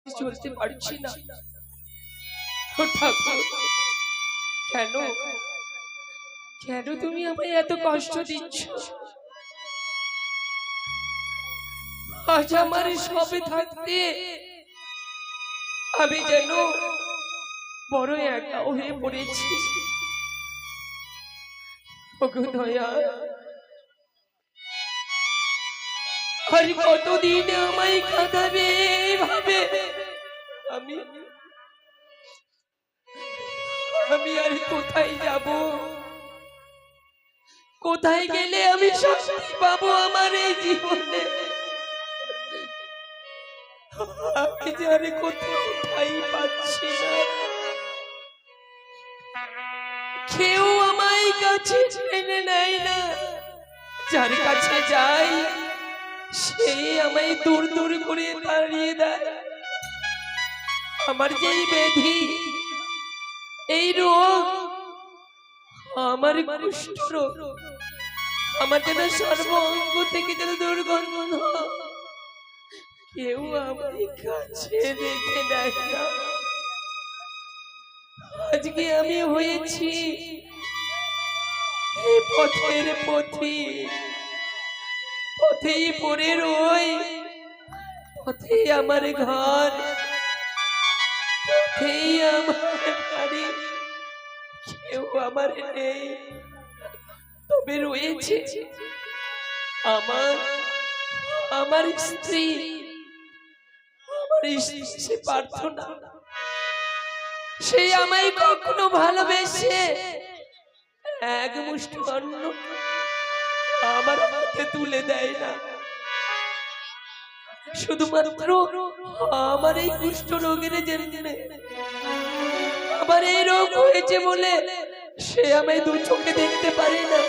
চলতে পারছি না। ও ঠাকুর, কেন কেন তুমি আমায় এত কষ্ট দিচ্ছ? আজ আমার সবে থাকতে আমি যেন বড় একা হয়ে পড়েছি। ওগো দয়া, আর কতদিন আমায় কাঁদাবে এইভাবে? আমি আমি আর কোথায় যাব? কোথায় গেলে আমি শান্তি পাবো আমার এই জীবনে? আমি যে আর কোথায় পাচ্ছি না। কেউ আমায় কাছে টেনে নেয় না। যার কাছে যাই সেই আমায় দূর দূর করে তাড়িয়ে দেয়। আমার যেই ব্যাধি, এই রোগ, আমার কুষ্ঠ রোগ, আমার যেন সর্ব অঙ্গ থেকে যেন দুর্গন্ধ, কেউ আমার কাছে রেখে দেয় না। আজকে আমি হয়েছি এই পথের পথিক, পথেই পড়ে রই, পথেই আমার ঘর, পথেই আমার বাড়ি। কেউ আমার নেই, তবে রয়েছে আমার আমার স্ত্রী, আমার স্ত্রী প্রার্থনা। সে আমায় কখনো ভালোবেসে এক মুষ্টি অন্ন আমার হাতে তুলে দেয় না। শুধুমাত্র আমার এই কুষ্ঠ রোগের জন্য, আমার এই রোগ হয়েছে বলে সে আমায় দু চোখে দেখতে পারে না,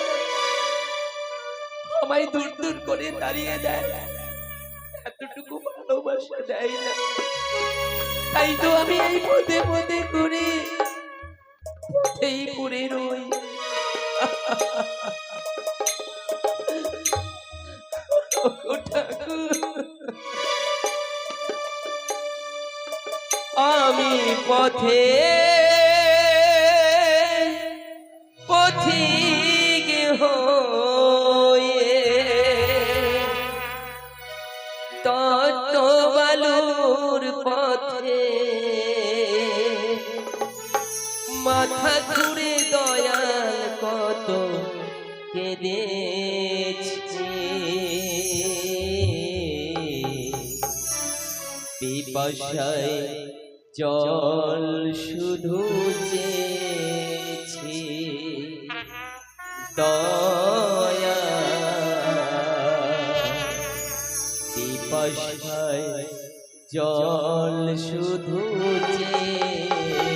আমায় দূর দূর করে দাঁড়িয়ে দেয়, এতটুকু ভালোবাসা দেয় না। তাই তো আমি এই পদে পদে করে পথেই পড়ে রই। আমি পথে পথিক হয়ে তত্ত্ববালুর পথে মাথা ঘুরে দয়াল কত কেঁদেছি। পিপাসায় জল শুধু চেয়েছি দয়া, পিপাসায় জল শুধু চেয়েছি।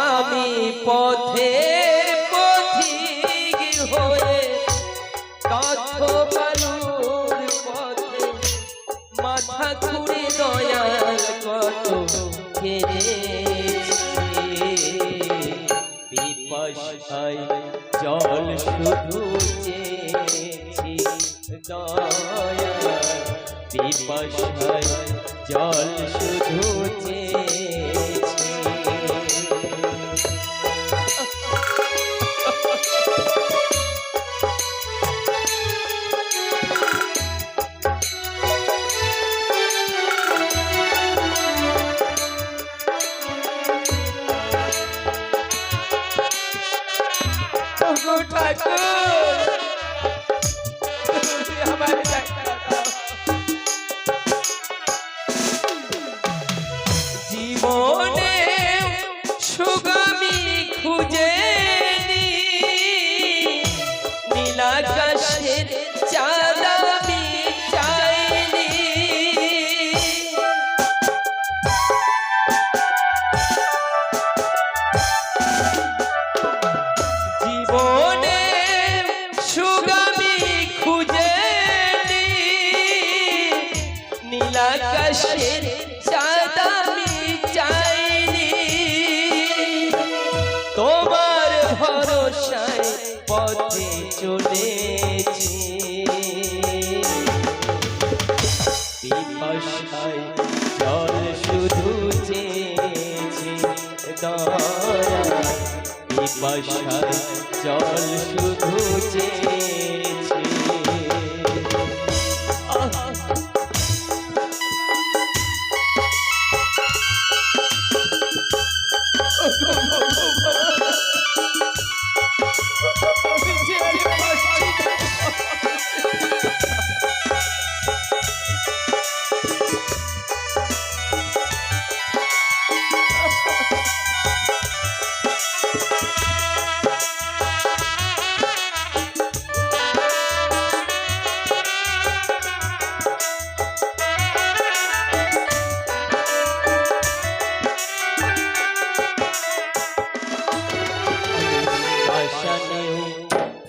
আমি পথের পথিক হয়ে তত্ত্ববালুর পথে মাথা ঘুরে দয়াল কত কেঁদেছি। পিপাসায় জল শুধু চেয়েছি দয়াল, পিপাসায় জল শুধু চেয়েছি। জীবনে সুগামী খুঁজে নীলাকাশের চাঁদ আমি চাইনি। জীবনে সুগামী খুঁজে নীলাকাশের চাঁদ আমি চাইনি। তোমার ভরসায় পথে চলেছি, ভাষায় জল শুধু চেয়েছি দয়া, ভাষায় জল শুধু চেয়েছি।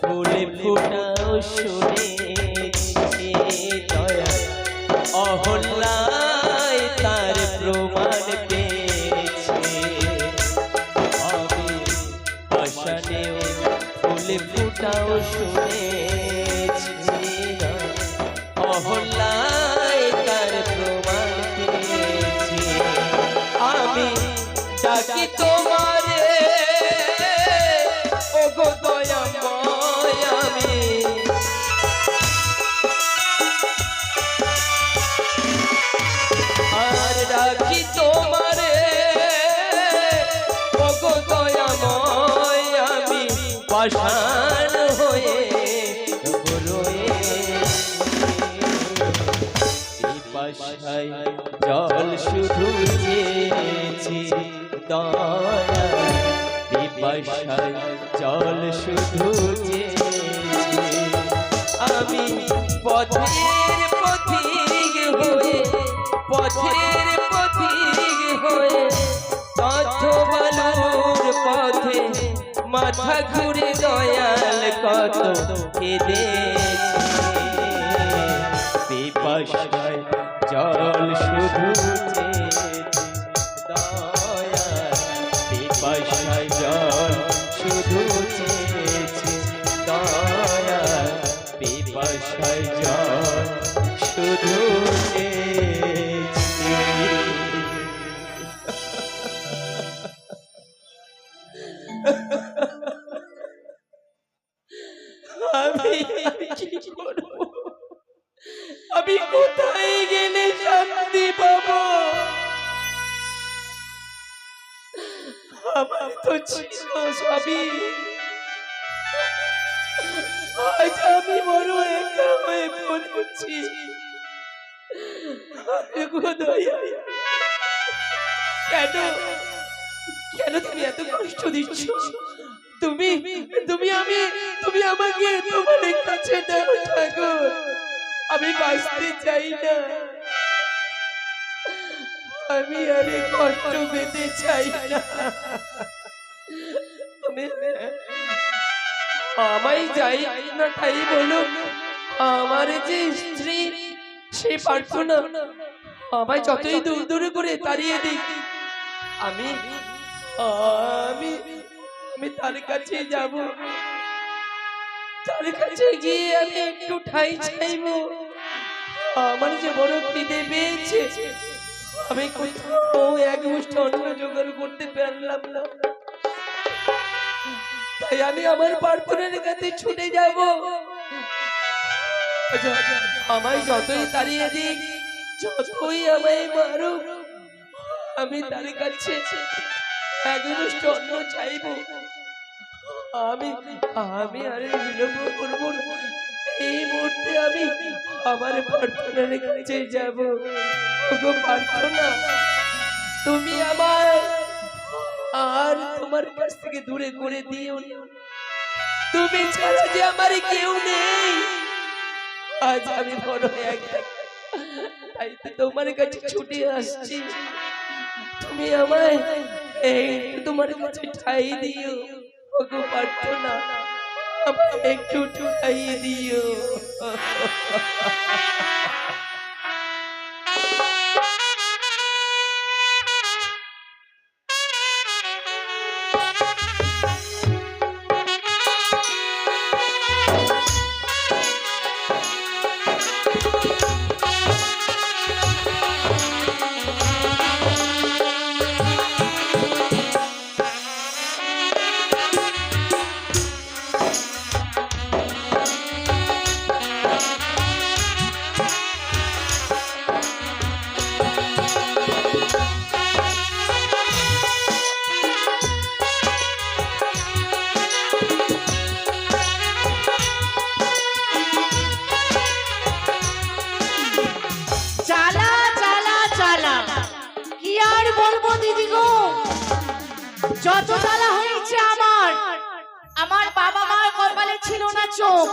ফুলে ফুটাও শুনেছি দয়া, অহল্যায় তার প্রমাণ পেয়েছে। আমি আশানেও ফুলে ফুটাও শুনেছি দয়া, অহল্যায় তার প্রমাণ পেয়েছি। আমি ডাকি তোমারে ওগো দয়াময়, আমি আর ডাকি তোমারে ওগো দয়াময়, আমি পাষাণ হয়ে পাশায় জল শুধু চেয়েছি দয়া, পিপাসায় জল শুধু চেয়েছি। আমি পথের পথিক হয়ে, পথের পথিক হয়ে পথ বালুর পথে মাথা ঘুরে দয়াল কত কেঁদেছি। পিপাসায় জল শুধু চেয়েছি দয়া, পিপাসায় জল শুধু চেয়েছি দয়া, পিপাসায় জল শুধু চেয়েছি। আমি কি করব? আমি কোথায় গেলে শান্তি পাবো? আমার তো ছিল সবই, আজ আমি বড় একা হয়ে পড়েছি। কেন কেন তুমি এত কষ্ট দিচ্ছ? তুমি তুমি আমি তুমি আমাকে তোমার কাছে দাও ঠাকুর, আমি বাঁচতে চাই না, আমি আর কষ্ট পেতে চাই না। তুমি আমায় যাই না তাই বলো, আমার যে স্ত্রী সে পারতো না, আমায় যতই দূর দূরে করে তাড়িয়ে দিই, আমি আমি আমি তার কাছে যাব, তার কাছে গিয়ে আমি একটু ঠাই চাইবো। আমার যে বড় খিদে পেয়েছে, আমি কোথাও এক মুষ্টি অন্ন জোগাড় করতে পারলাম না, তাই আমি আমার প্রার্থনার কাছে ছুটে যাব। আমায় যতই তাড়িয়ে দিক, যতই আমায় মারুক, আমি তার কাছে এক মুষ্টি অন্ন চাইবো। আমি আমি আর বিলম্ব করব না, এই মুহূর্তে আমি আমার প্রার্থনার কাছে যাব। ওগো প্রার্থনা, তুমি আমার আর তোমার কাছ থেকে দূরে করে দিও না, তুমি ছাড়া যে আমার কেউ নেই। আজ আমি বড় একা, তাই তোমার কাছে ছুটে আসছি। তুমি আমায় এই তোমার কাছে ঠাই দিও। ওগো প্রার্থনা, আমায় একটু ঠাই দিও। দিদি গো, যত জ্বালা হয়েছে আমার বাবা মার কপালে ছিল না চোখ,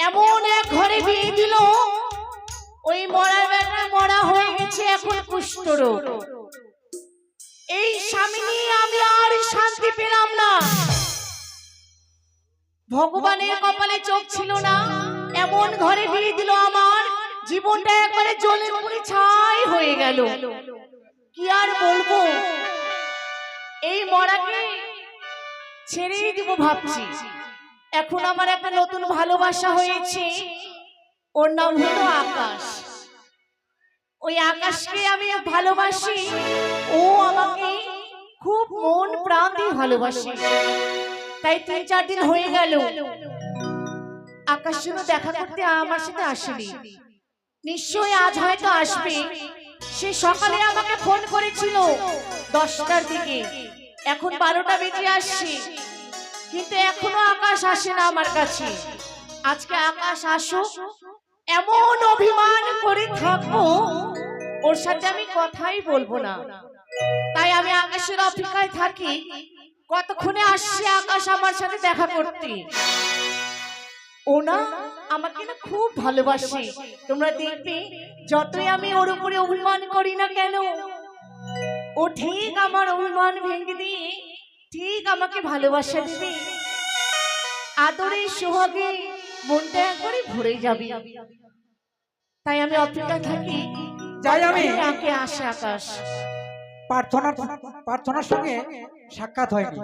এমন এক ঘরে বিয়ে দিল, ওই মরার বেটা মরা হয়ে গেছে এখন কুষ্ঠরোগ। এই স্বামী নিয়ে আমি আর শান্তি পেলাম না। ভগবানের কপালে চোখ ছিল না, এমন ঘরে বিয়ে দিল, আমার জীবনটা একবারে জ্বলে পুড়ে ছাই হয়ে গেল। কি আর বলবো, এই মরাকে ছেড়েই দিব ভাবছি। এখন আমার একটা নতুন ভালোবাসা হয়েছে, ওর নাম হলো আকাশ। ওই আকাশকে আমি ভালোবাসি, ও আমাকে খুব মন প্রাণ দিয়ে ভালোবাসে। তাই 3-4 দিন হয়ে গেল আকাশ জন্য দেখা করতে আমার সাথে আসেনি। নিশ্চয়ই আজ হয়তো আসবে। সে সকালে আমাকে ফোন করেছিল 10টার দিকে, এখন 12টা বেজে আসছে, কিন্তু এখনো আকাশ আসে না আমার কাছে। আজকে আকাশ আসুক, এমন অভিমান করে থাকবো ওর সাথে আমি কথাই বলবো না। তাই আমি আকাশের অপেক্ষায় থাকি, কতক্ষণে আসছে আকাশ আমার সাথে দেখা করতে। ও না আমাকে না খুব ভালোবাসে। তোমরা দেখবে যতই আমি ওর উপরে অভিমান করি না কেন, ও ঠিক আমার অভিমান ভেঙে দিয়ে ঠিক আমাকে ভালোবাসা দিবে। আদরে সোহাগে মনটা একবারে ভরে যাবে। তাই আমি অপেক্ষা থাকি, যাই আমি আগে আসে আকাশ। প্রার্থনার সঙ্গে সাক্ষাৎ হয়নি,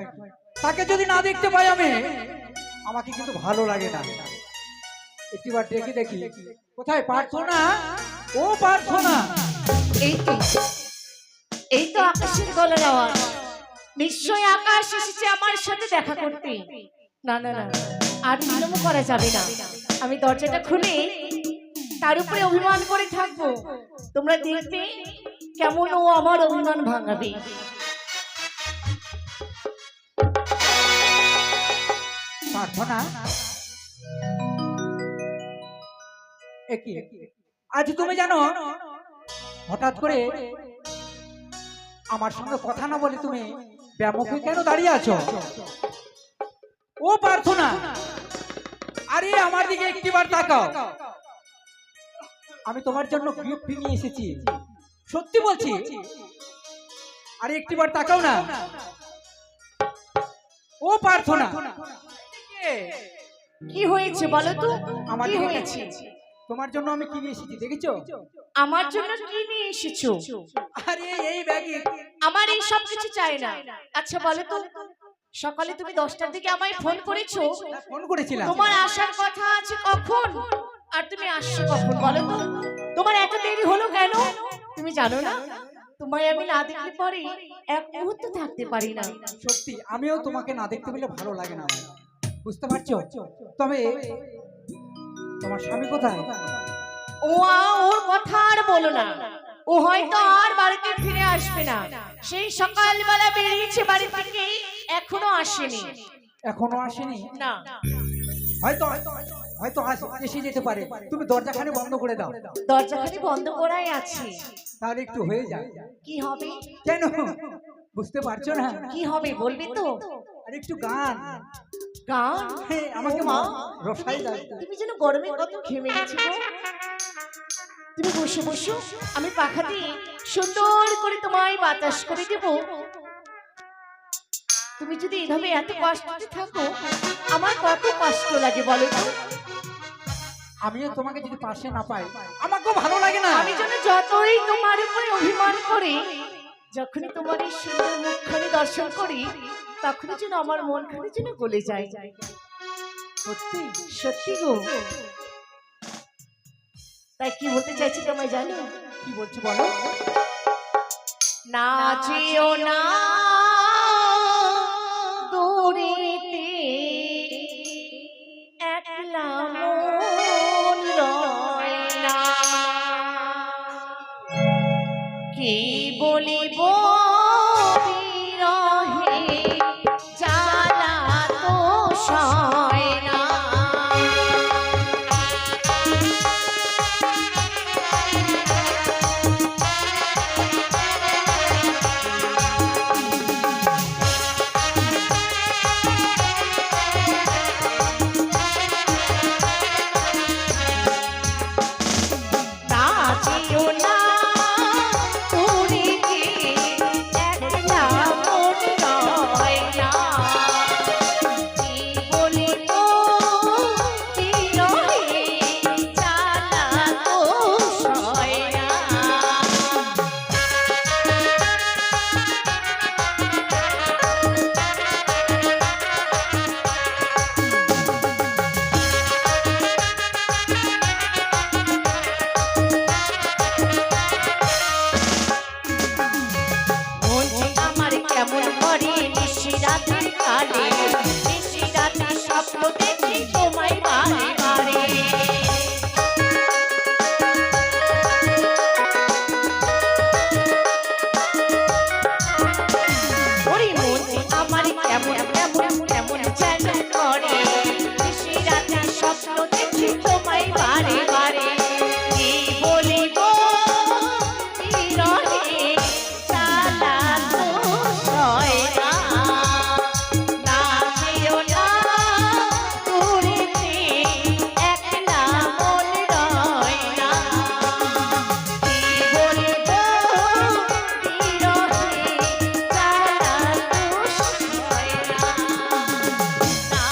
তাকে যদি না দেখতে পাই আমি, আমাকে কিন্তু ভালো লাগে না। একটিবার ডেকে দেখি, কোথায় প্রার্থনা? ও প্রার্থনা! এই তো আকাশের গলার আওয়াজ। নিশ্চয় আকাশ এসেছে আমার সাথে দেখা করতে। না না না, আর বিলম্ব করা যাবে না। আমি দরজাটা খুলে তার উপরে অভিমান করে থাকবো। তোমরা দেখবে কেমন ও আমার অভিমান ভাঙাবে। প্রার্থনা, আজ তুমি জানো হঠাৎ করে আমার সঙ্গে কথা না বলে তুমি ব্যামুখ হয়ে কেন দাঁড়িয়ে আছো? ও প্রার্থনা, আরে আমার দিকে একটিবার তাকাও। আমি তোমার জন্য গিফট নিয়ে এসেছি, সত্যি বলছি। আরে একটিবার তাকাও না। ও প্রার্থনা, কি হয়েছে বলো তো? আমার কি হয়েছে? তোমার জন্য আমি কি নিয়ে এসেছি দেখেছো? আমার জন্য কি নিয়ে এসেছো? আরে এই ব্যাগে। আমার এই সব কিছু চাই না। আচ্ছা বলো তো, সকালে তুমি 10টার দিকে আমায় ফোন করেছো, ফোন করেছিলাম। তোমার আসার কথা আছে কখন, আর তুমি আসছো কখন বলো তো? তোমার এত দেরি হলো কেন? তুমি জানো না তোমায় আমি না দেখলে পরে এক মুহূর্ত থাকতে পারি না। সত্যি আমিও তোমাকে না দেখতে পেলে ভালো লাগে না আমার, বুঝতে পারছো? তবে তোমার স্বামী কোথায়? ওর কথা আর বলো না, ও হয়তো আর বাড়িতে ফিরে আসবে না। সেই সকালবেলা বেরিয়েছে বাড়ি থেকে, এখনো আসেনি। এখনো আসেনি? না, হয়তো হয়তো এসে যেতে পারে। তুমি দরজাখানি বন্ধ করে দাও। দরজাখানি বন্ধ করাই আছে। তাহলে একটু হয়ে যায়। কি হবে? কেন বুঝতে পারছো না? কি হবে বলবি তো? আর একটু গান। গান? আমাকে মা রসাই দাও। তুমি যেন গরমে কত ঘেমে গেছো গো। তুমি বসে বসো, আমি পাখা দিয়ে সুন্দর করে তোমায় বাতাস করে দেব। তুমি যদি এভাবে এত কষ্টে থাকো, আমার কত কষ্ট লাগে বলো তো। আমিও তোমাকে যদি পাশে না পাই আমাকেও ভালো লাগে না। আমি যেন যতই তোমার উপরে অভিমান করি, যখনই তোমার এই সুন্দর মুখখানি দর্শন করি, তখনই যেন আমার মনখানি যেন গলে যায়। সত্যি সত্যি গো। তাই কি বলতে চাইছি তোমায় জানো? কি বলছো বলো? না যেও না দূরেতে, একলা মন রয় না। কি বলিব বিরহে জ্বালা তো সয় না। যেও না পুরীতে, একলা মন রয় না। কি বলিব বিরহে জ্বালা গো সয় না। মন যে আমার কেমন করে নিশিরাতের কালে, নিশিরাতে স্বপ্ন দেখি তোমায় বারে বারে। ওরে মন যে আমার কেমন কেমন কেমন যেন করে, নিশিরাতে স্বপ্ন দেখি তোমায় বারে বারে। কি বলিব বিরহে জ্বালা গো সয় না। না যেও না পুরীতে, একলা মন রয় না। কি বলিব বিরহে জ্বালা গো সয় না। না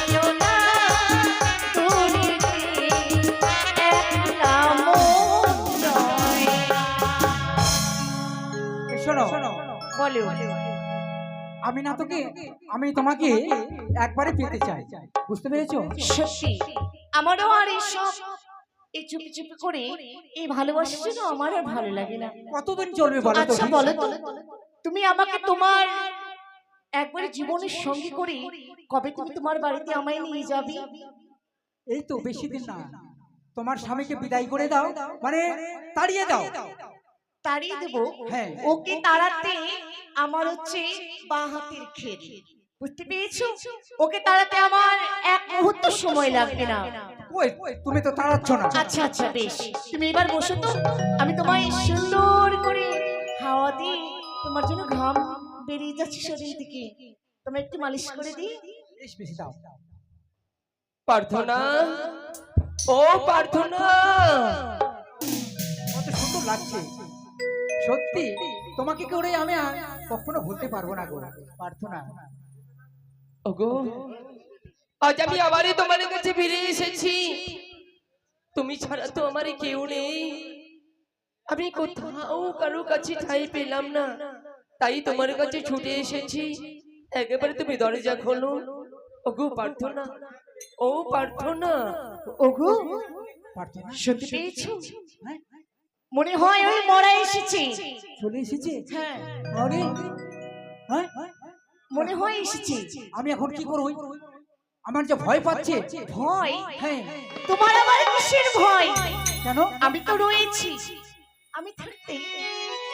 যেও না পুরীতে, একলা মন রয় না। শোনো, বলো। আমি না তোকে, আমি তোমাকে একবারে পেতে চাই, বুঝতে পেরেছো? সত্যি আমারও আর এইসব এই চুপি চুপি করে এই ভালোবাসার জন্য আমার আর ভালো লাগে না। কতদিন চলবে বলো তো? আচ্ছা বলো তো, তুমি আমাকে তোমার একবারে জীবনের সঙ্গী করে কবে তুমি তোমার বাড়িতে আমায় নিয়ে যাবে? এই তো বেশি দিন না, তোমার স্বামীকে বিদায় করে দাও, মানে তাড়িয়ে দাও। তাড়িয়ে দেবো? হ্যাঁ। ওকে তাড়াতে আমার হচ্ছে বাঁ হাতের খেল, বুঝতে পেরেছো? ওকে তাড়াতে আমার এক মুহূর্ত সময় লাগবে না। ওই তুমি তো তাড়াচ্ছ না। আচ্ছা আচ্ছা বেশ, তুমি এবার বসো তো, আমি তোমায় সুন্দর করে হাওয়া দিই, তোমার জন্য ঘাম বেরিয়ে যাচ্ছে শরীর থেকে, তোমায় একটু মালিশ করে দিই। বেশ বেশি দাও। প্রার্থনা, ও প্রার্থনা, কত সুন্দর লাগছে সত্যি, তোমাকে করে আমি আর কখনো ভুলতে পারবো না গো প্রার্থনা। ওগো আজ আমি আবারই তোমার কাছে ফিরে এসেছি। তুমি ছাড়া তো আমার কেউ নেই, আমি কোথাও কারো কাছে ঠাঁই পেলাম না, তাই তোমার কাছে ছুটে এসেছি। একেবারে তুমি দরজা খোলো। ওগো প্রার্থনা, ও প্রার্থনা, ওগো প্রার্থনা সত্যি পেয়েছো? হ্যাঁ, মনে হয় ওই মরা এসেছে। চলে এসেছে? হ্যাঁ আরে হ্যাঁ, মনে হয় এসেছে। আমি এখন কি করব? আমার যে ভয় পাচ্ছে। ভয়? হ্যাঁ। তোমার আবার কিসের ভয়? কেন? আমি তো রয়েছি, আমি থাকতে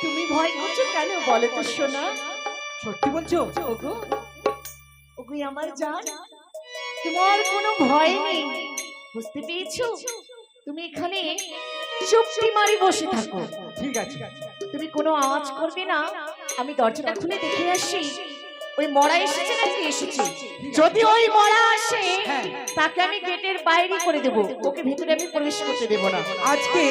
তুমি ভয় করছো কেন বলো তো সোনা? সত্যি বলছো? ওগো ওগো আমার জান, তোমার কোনো ভয় নেই, বুঝতে পেরেছো? তুমি এখানে চুপটি মারি বসে থাকো, ঠিক আছে। তুমি কোনো আওয়াজ করবে না। আমি দরজাটা খুলে দেখে আসি ওই মরা এসেছে নাকি এসেছে। যদি ওই মরা আসে হ্যাঁ। তাকে আমি গেটের বাইরে করে দেব, ওকে ভেতরে আমি প্রবেশ করতে দেব না। আজকে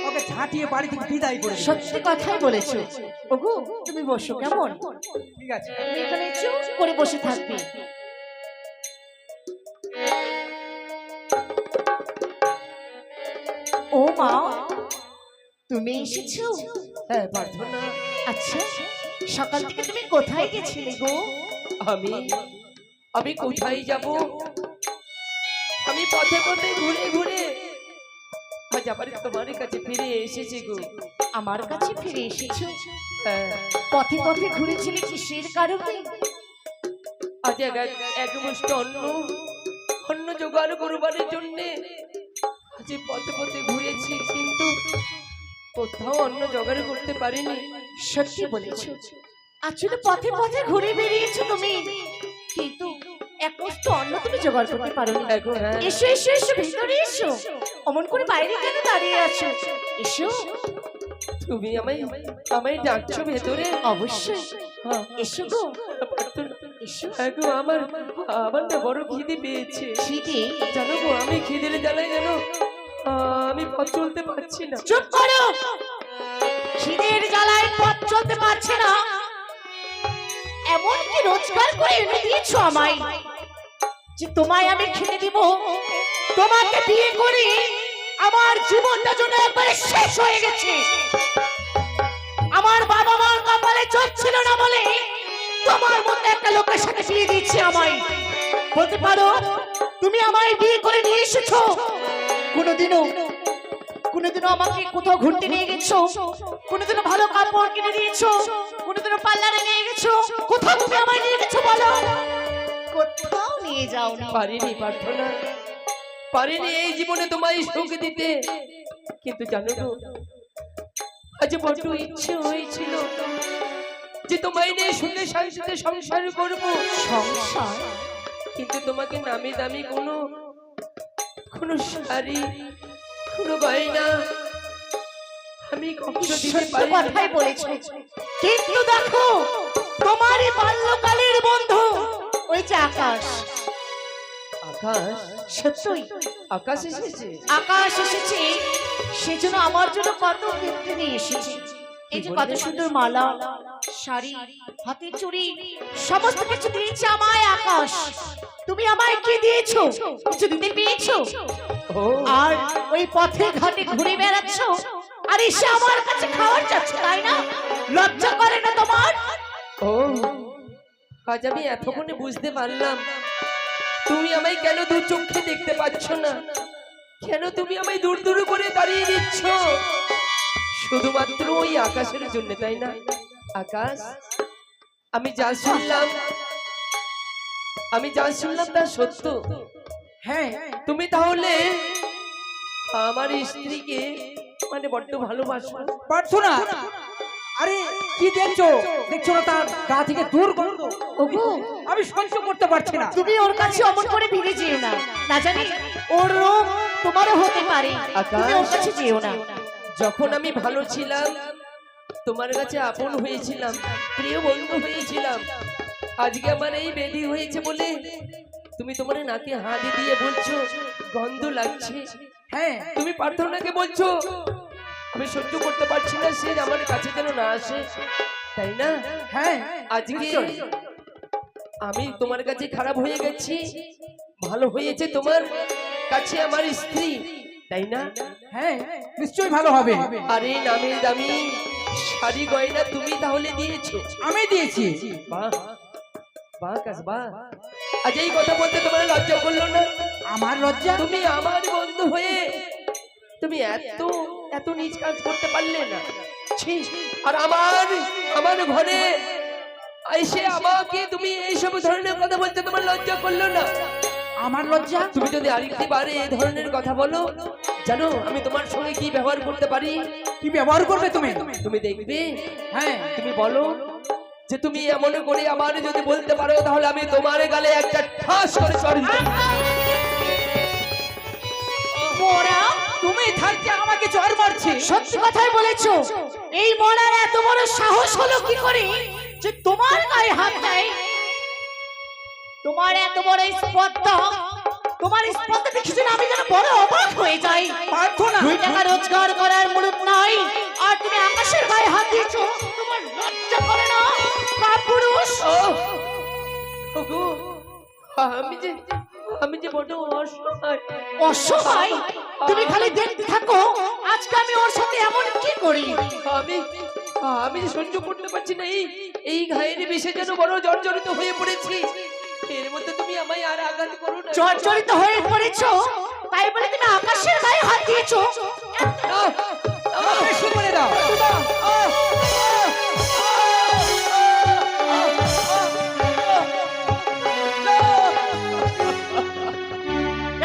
ওকে ঝাঁটিয়ে বাড়ি থেকে বিদায় করে দেব। সত্যি কথাই বলেছো। ওগো তুমি বসো কেমন, ঠিক আছে। তুমি এখানে চুপ করে বসে থাকবে। ও মা, তুমি এসেছো? হ্যাঁ প্রার্থনা। আচ্ছা, সকাল থেকে তুমি কোথায় গেছিলে গো? আমি কোথায় যাব? আমি পথে পথে ঘুরে ঘুরে আজ আবার তোমার কাছে ফিরে এসেছি গো। আমার কাছে ফিরে এসেছো? হ্যাঁ, পথে পথে ঘুরেছিলে কিসের কারণে? আজ এক মুষ্টি অন্ন জোগাড় করবার জন্য আজ পথে পথে ঘুরেছি, কিন্তু কোথাও অন্ন জোগাড় করতে পারিনি। সত্যি বলেছো, আসলে পথে পথে ঘুরে বেরিয়েছো তুমি, কিন্তু এক মুষ্টি অন্ন তুমি জোগাড় করতে পারোনি। হ্যাঁ। এসো এসো এসো, ভিতরে এসো, অমন করে বাইরে কেন দাঁড়িয়ে আছো? এসো। তুমি আমায় ডাকছো ভেতরে? অবশ্যই, হ্যাঁ। এসো গো, এসো। গো আমার না বড় খিদে পেয়েছে। খিদে? জানো গো, আমি খিদের জ্বালায় যেন আমি পথ চলতে পারছি না। চুপ করো। খিদের জ্বালায় পথ চলতে পারছে না, এমন কি রোজগার করে এনে দিয়েছো আমায় যে তোমায় আমি খেতে দিব? তোমাকে বিয়ে করে আমার জীবনটা যেন একবারে শেষ হয়ে গেছে। আমার বাবা মার কপালে চোখ ছিল না বলে তোমার মতো একটা লোকের সাথে বিয়ে দিয়েছি আমায়। বলতে পারো তুমি আমায় বিয়ে করে নিয়ে এসেছো? কোনোদিনও আমাকে কোথাও ঘুরতে নিয়ে গেছো? কোনোদিনও ভালো কাপড় কিনে দিয়েছো? কোনোদিনও পার্লারে নিয়ে গেছো? কোথাও তুমি আমায় নিয়ে গেছো বলো? কোথাও নিয়ে যাওনি। পারিনি প্রার্থনা, পারিনি এই জীবনে তোমায় সুখ দিতে। কিন্তু জানো তো, আজ বড় ইচ্ছে হয়েছিল যে তোমায় নিয়ে সুখে শান্তিতে সংসার করব। সংসার? কিন্তু তোমাকে নামি দামি কোনো শাড়ি, কোনো গয়না আমি কখনো দিতে পারি না। কথাই বলেছো, কিন্তু দেখো তোমারই বাল্যকালের বন্ধু ওই যে আকাশ। আকাশ? সত্যই আকাশ এসেছে? আকাশ এসেছে, সেজন্য আমার জন্য কত গিফট নিয়ে এসেছে। এই যে কত সুন্দর মালা, শাড়ি, হাতের চুড়ি, সমস্ত কিছু দিয়েছে আমায় আকাশ। তুমি আমায় কি দিয়েছো? কিছু দিতে পেয়েছো? ও, আর ওই পথে ঘাটে ঘুরে বেড়াচ্ছ আর এসে আমার কাছে খাওয়ার চাচ্ছ, তাই না? লজ্জা করে না তোমার? ও, আজ আমি এতক্ষণে বুঝতে পারলাম তুমি আমায় কেন দু চোখে দেখতে পাচ্ছ না, কেন তুমি আমায় দূর দূর করে দাঁড়িয়ে দিচ্ছ। শুধুমাত্র ওই আকাশের জন্য, তাই না? আকাশ, আমি যা শুনলাম তা সত্য। হ্যাঁ, তুমি তাহলে আমার স্ত্রীকে মানে বড্ড ভালোবাসো। পারছো না? আরে কি দেখছো না তার গা থেকে দূর গন্ধ? ওগো, আমি সহ্য করতে পারছি না। তুমি ওর কাছে অমন করে ভিড়ে যেও না, না জানি ওর রোগ তোমারও হতে পারে। তুমি ওর কাছে যেও না। যখন আমি ভালো ছিলাম, তোমার কাছে আপন হয়েছিলাম, প্রিয় বন্ধু হয়েছিলাম, আজকে আমার এই বেদি হয়েছে বলে তুমি তোমার নাকে হাত দিয়ে বলছো গন্ধ লাগছে। হ্যাঁ, তুমি প্রার্থনাকে বলছো আমি সহ্য করতে পারছি না, সে আমার কাছে যেন না আসে, তাই না? হ্যাঁ, আজকে আমি তোমার কাছে খারাপ হয়ে গেছি, ভালো হয়েছে তোমার কাছে আমার স্ত্রী, তাই না? হ্যাঁ, নিশ্চয়ই ভালো হবে। আরে নামি দামি শাড়ি গয়না তুমি তাহলে দিয়েছো? আমি দিয়েছি। বাহ বাহ কাজ বাহ। আজ এই কথা বলতে তোমার লজ্জা করলো না? আমার লজ্জা? তুমি আমার বন্ধু হয়ে তুমি এত নিজ কাজ করতে পারলে না? ছি! আর আমার ঘরে এসে আমাকে তুমি এইসব ধরনের কথা বলতে তোমার লজ্জা করলো না? আমার লজ্জা? তুমি যদি আরেকটি বারে এই ধরনের কথা বলো, জানো আমি তোমার সঙ্গে কি ব্যবহার করতে পারি? কি ব্যবহার করবে তুমি? তুমি দেখবে। হ্যাঁ, তুমি বলো যে তুমি এমন করে আমার যদি বলতে পারো তাহলে আমি তোমার গালে একটা ঠাস করে চড় দিতে। মোরা, তুমি থাকতে আমাকে জ্বর মারছে। সত্যি কথাই বলেছো। এই মরার এত বড় সাহস হলো কি করে যে তোমার গায়ে হাত দেয়? তোমার এত বড় স্পর্ধা, তোমার স্পর্ধা দেখি যেন আমি যেন বড় অবাক হয়ে যাই। প্রার্থনা, 2 টাকা রোজগার করার মুরুদ নাই আর তুমি আকাশের গায়ে হাত দিয়েছো। তোমার লজ্জা করে না কাপুরুষ? ওগো, আমি যে বড় অসহায়। অসহায়? তুমি খালি দেখতে থাকো আজকে আমি ওর সাথে এমন কি করি। আমি যে সহ্য করতে পারছি না, এই ঘায়ের বিষে যেন বড় জর্জরিত হয়ে পড়েছি। এর মধ্যে তুমি আমায় আর আঘাত করো না। জর্জরিত হয়ে পড়েছো তাই বলে তুমি আকাশের গায়ে হাত দিয়েছো? বেশি করে দাও।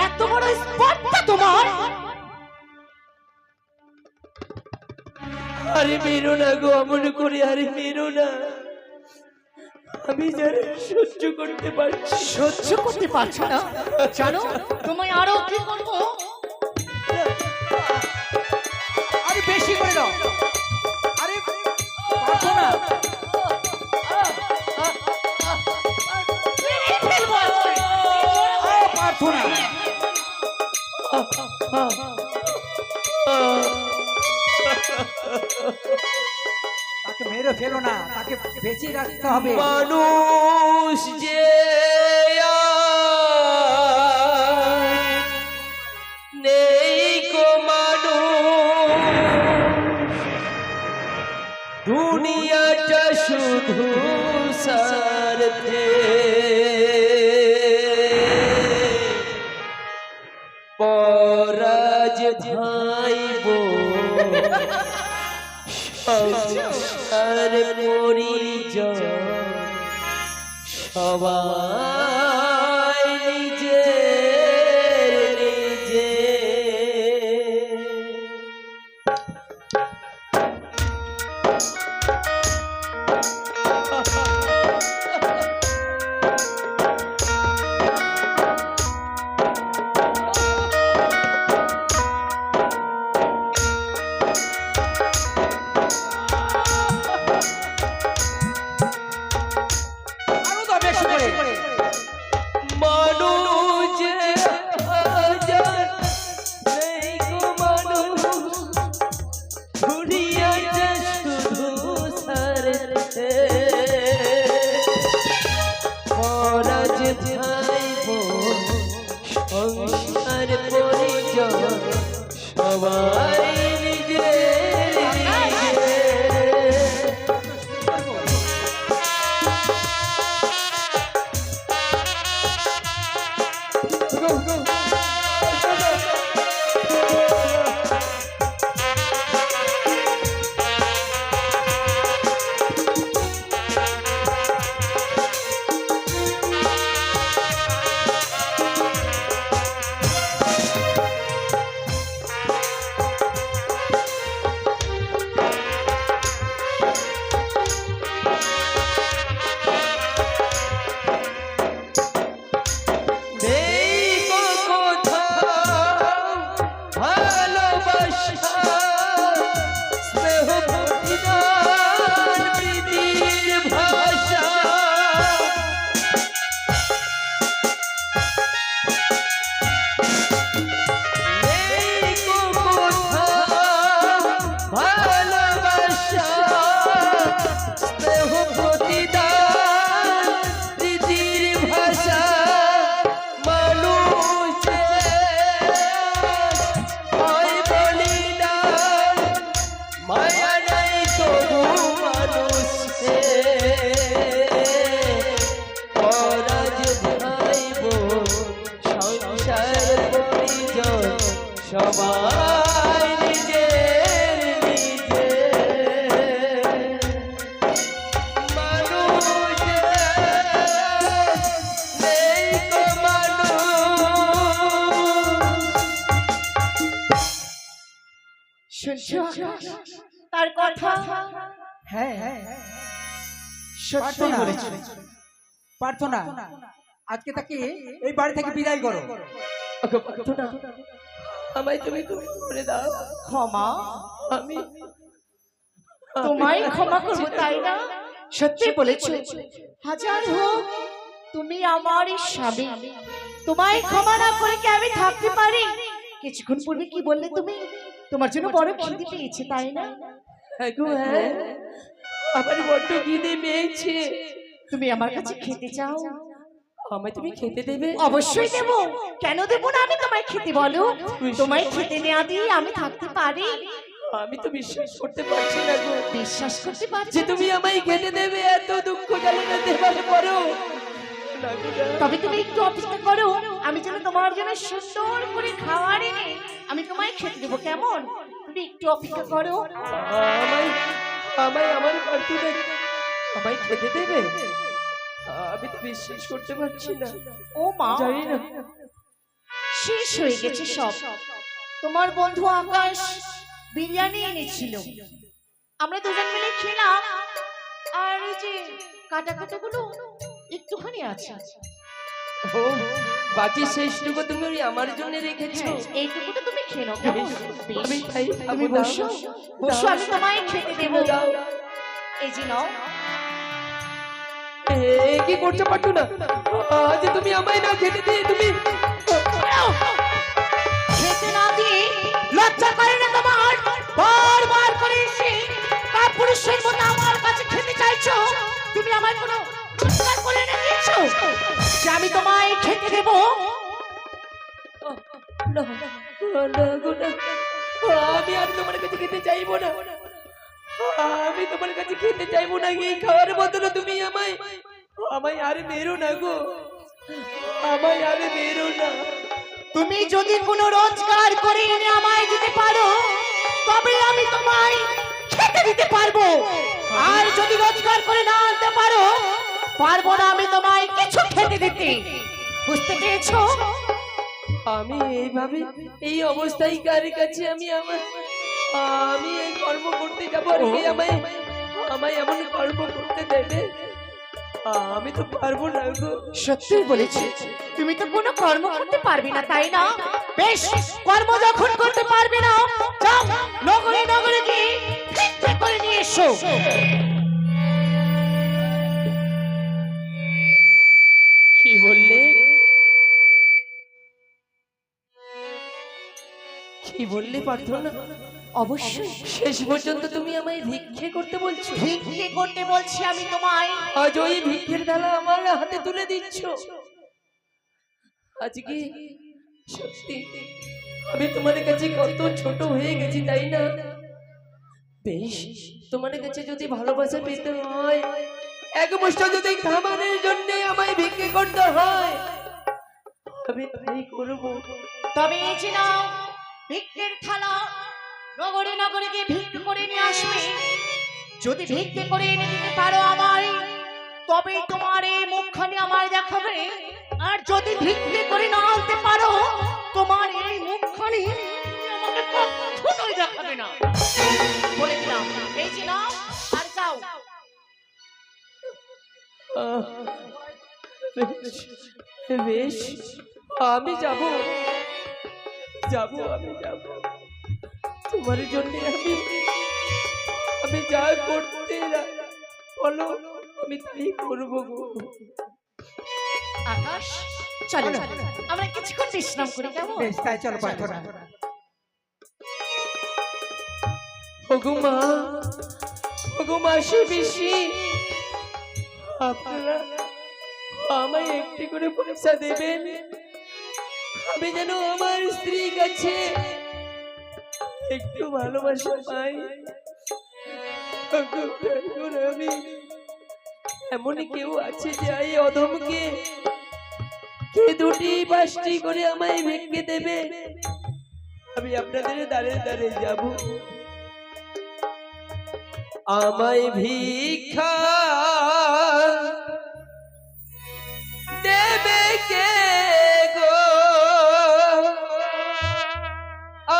এত বড় স্পর্ধা তোমার? আরে মেরো না গো, অমন করে আরে মেরো না। আমি যারা সহ্য করতে পারছি। সহ্য করতে পারছো না? জানো তোমায় আরো কি করবো? আরে বেশি করে দাও। আরে প্রার্থনা, মেরে ফেলবো আজকে। প্রার্থনা, তাকে মেরে ফেলো না, তাকে বেঁচে রাখতে হবে। মানুষ যে আজ নেই কো মানুষ, দুনিয়াটা শুধু স্বার্থে, পরাজ ভাই বোন সংসার পরিজন সবাই নিজের নিজে। আরো তো বেশি করে। মানুষ হাজার নেই গো মানুষ, দুনিয়াটা শুধু স্বার্থে, পরাজ ভাই বোন সংসার পরিজন সবাই নিজের নিজে। নেই গো কোথাও ভালোবাসা, স্নেহ প্রতিদান প্রীতির ভাষা, নেই গো কোথাও ভালোবাসা, স্নেহ প্রতিদান প্রীতির ভাষা, মায়া নাই তবু মানুষে, পরাজ ভাই বোন সংসার পরিজন সবাই নিজের নিজে। মানুষ নেই গো মানুষ। শুনছো তার কথা? হ্যাঁ হ্যাঁ, সত্যি বলেছো। প্রার্থনা, আজকে তাকে এই বাড়ি থেকে বিদায় করো। আমায় তুমি করে দাও। ক্ষমা? আমি তোমায় ক্ষমা করবো তাই না? সত্যি বলেছো। হাজার হোক তুমি আমারই স্বামী, তোমায় ক্ষমা না করে কি আমি থাকতে পারি? কিছুক্ষণ পূর্বে কি বললে তুমি? তোমার জন্য বড় খিদে পেয়েছে তাই না? হ্যাঁ গো হ্যাঁ, আমার বড্ড খিদে পেয়েছে। তুমি আমার কাছে খেতে চাও? আমায় তুমি খেতে দেবে? অবশ্যই দেব, কেন দেব না? আমি তোমায় খেতে, বলো তোমায় খেতে নেওয়া দিয়ে আমি থাকতে পারি? আমি তো বিশ্বাস করতে পারছি না গো, বিশ্বাস করতে পারছি যে তুমি আমায় খেতে দেবে। এত দুঃখ জ্বালানো দেবার পরও না গো, না। তবে তুমি একটু অপেক্ষা করো, আমি যেন তোমার জন্য সুন্দর করে খাবার এনে আমি তোমায় খেতে দেবো, কেমন? তুমি একটু অপেক্ষা করো। আমায় আমায় আমার পার্থনা আমায় খেতে দেবে? আমি তো বিশ্বাস করতে পারছি না। ও মা, জানি না, শেষ হয়ে গেছে সব। তোমার বন্ধু আকাশ বিরিয়ানি এনেছিল, আমরা দুজন মিলে খেলাম। আর এই যে কাটা কাটাগুলো একটুখানি আছে। ও বাকি শেষটুকু তুমি আমার জন্য রেখেছো? হ্যাঁ, এইটুকুটা তুমি খেয়ে নাও, কেমন? বেশ। আমি তাই তুমি বসো বসো, আমি তোমায় খেতে দেবো। এই যে নাও। কি করছো পার্থনা? আজ তুমি আমায় না খেতে দিয়ে তুমি খেতে না দিয়ে লজ্জা করে না তোমার? বারবার করে এসে যে আমি তোমায় খেতে দেবো? না, না গো, না। আমি আর তোমার কাছে খেতে চাইবো না। আমি তোমার কাছে খেতে চাইবো না। এই খাওয়ার বদলে তুমি আমায় আমায় আর মেরো না গো, আমায় আর মেরো না। তুমি যদি কোনো রোজগার করে এনে আমায় দিতে পারো তবে আমি তোমায় খেতে দিতে পারবো, আর যদি রোজগার করে না আনতে পারো পারবো না আমি তোমায় কিছু খেতে দিতে। বুঝতে পেরেছো? আমি এইভাবে এই অবস্থায় কার কাছে আমি এই কর্ম করতে যাবো আর কি আমায় আমায় এমন কর্ম করতে দেবে? আমি তো পারবো না গো। সত্যি বলেছি, তুমি তো কোনো কর্ম করতে পারবে না, তাই না? বেশ, কর্ম যখন করতে পারবে না, যাও নগরে নগরে গিয়ে ভিক্ষা করে নিয়ে এসো। কি বললে? কি বললে প্রার্থনা? অবশ্যই শেষ পর্যন্ত তুমি আমায় ভিক্ষে করতে বলছো? ভিক্ষে করতে বলছি আমি তোমায়। আজ ওই ভিক্ষের থালা আমার হাতে তুলে দিচ্ছ? আজকে সত্যি আমি তোমার কাছে কত ছোট হয়ে গেছি, তাই না? বেশ, তোমার কাছে যদি ভালোবাসা পেতে হয়, এক মুষ্ঠ যদি খাবারের জন্য আমায় ভিক্ষে করতে হয়, আমি তাই করবো। তবে এই যে নাও ভিক্ষের থালা, নগরে নগরে গিয়ে ভিক্ষে করে নিয়ে আসবে। যদি ভিক্ষে করে এনে দিতে পারো আমায়, তবে তোমার এই মুখখানি আমায় দেখাবে, আর যদি ভিক্ষে করে না আনতে পারো তোমার এই মুখখানি আমাকে কখনোই দেখাবে না। বলে দিলাম, এই যে নাও আর যাও। বেশ, বেশ, আমি যাব যাব আমি যাব। তোমার জন্য আমি যা করতে বলো আমি তাই করবো গো। আকাশ, চলো আমরা কিছুক্ষণ বিশ্রাম করি, কেমন? বেশ, তাই চলো প্রার্থনা। ওগো মা, ওগো মাসি পিসি, আপনারা আমায় একটি করে পয়সা দেবেন, আমি যেন আমার স্ত্রীর কাছে একটু ভালোবাসা পাই। আমি এমনই কেউ আছে যে এই অধমকে কে 2-5টি করে আমায় ভেঙে দেবে? আমি আপনাদের দ্বারে দ্বারে যাব। আমায় ভিক্ষা দেবে কে গো?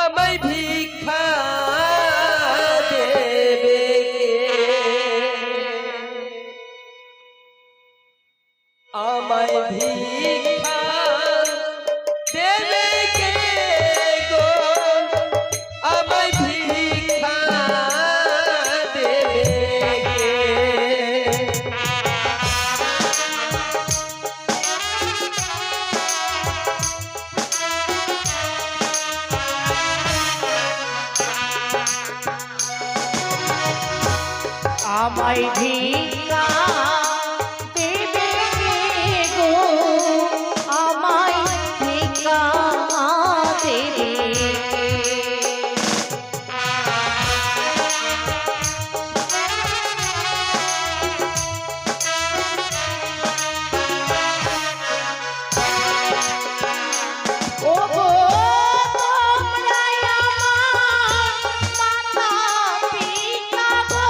আমায় ভিক্ষা দেবে কে? আমায় ভিক্ষা দেবে কে গো? আমায় ভিক্ষা দেবে কে? আমায় ভিক্ষা দেবে কে গো? আমায় ভিক্ষা দেবে কে? ও গো, তোমরাই আমার মাতা পিতা গো।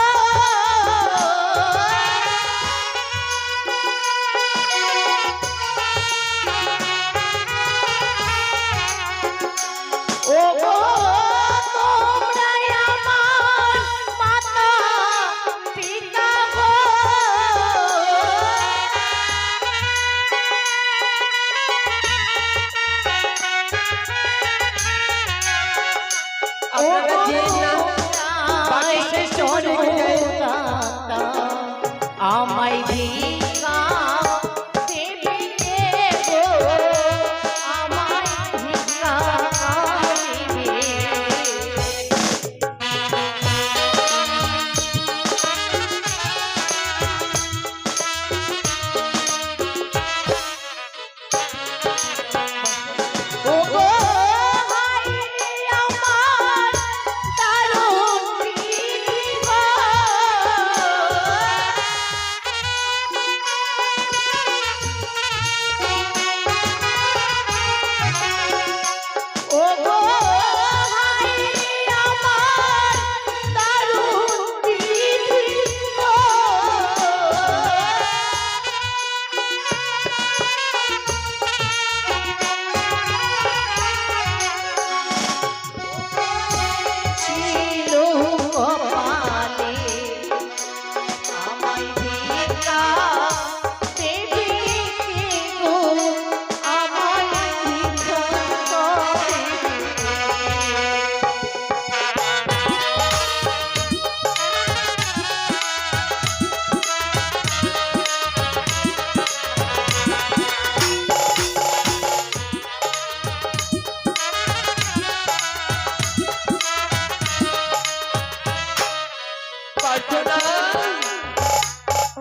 প্রার্থনা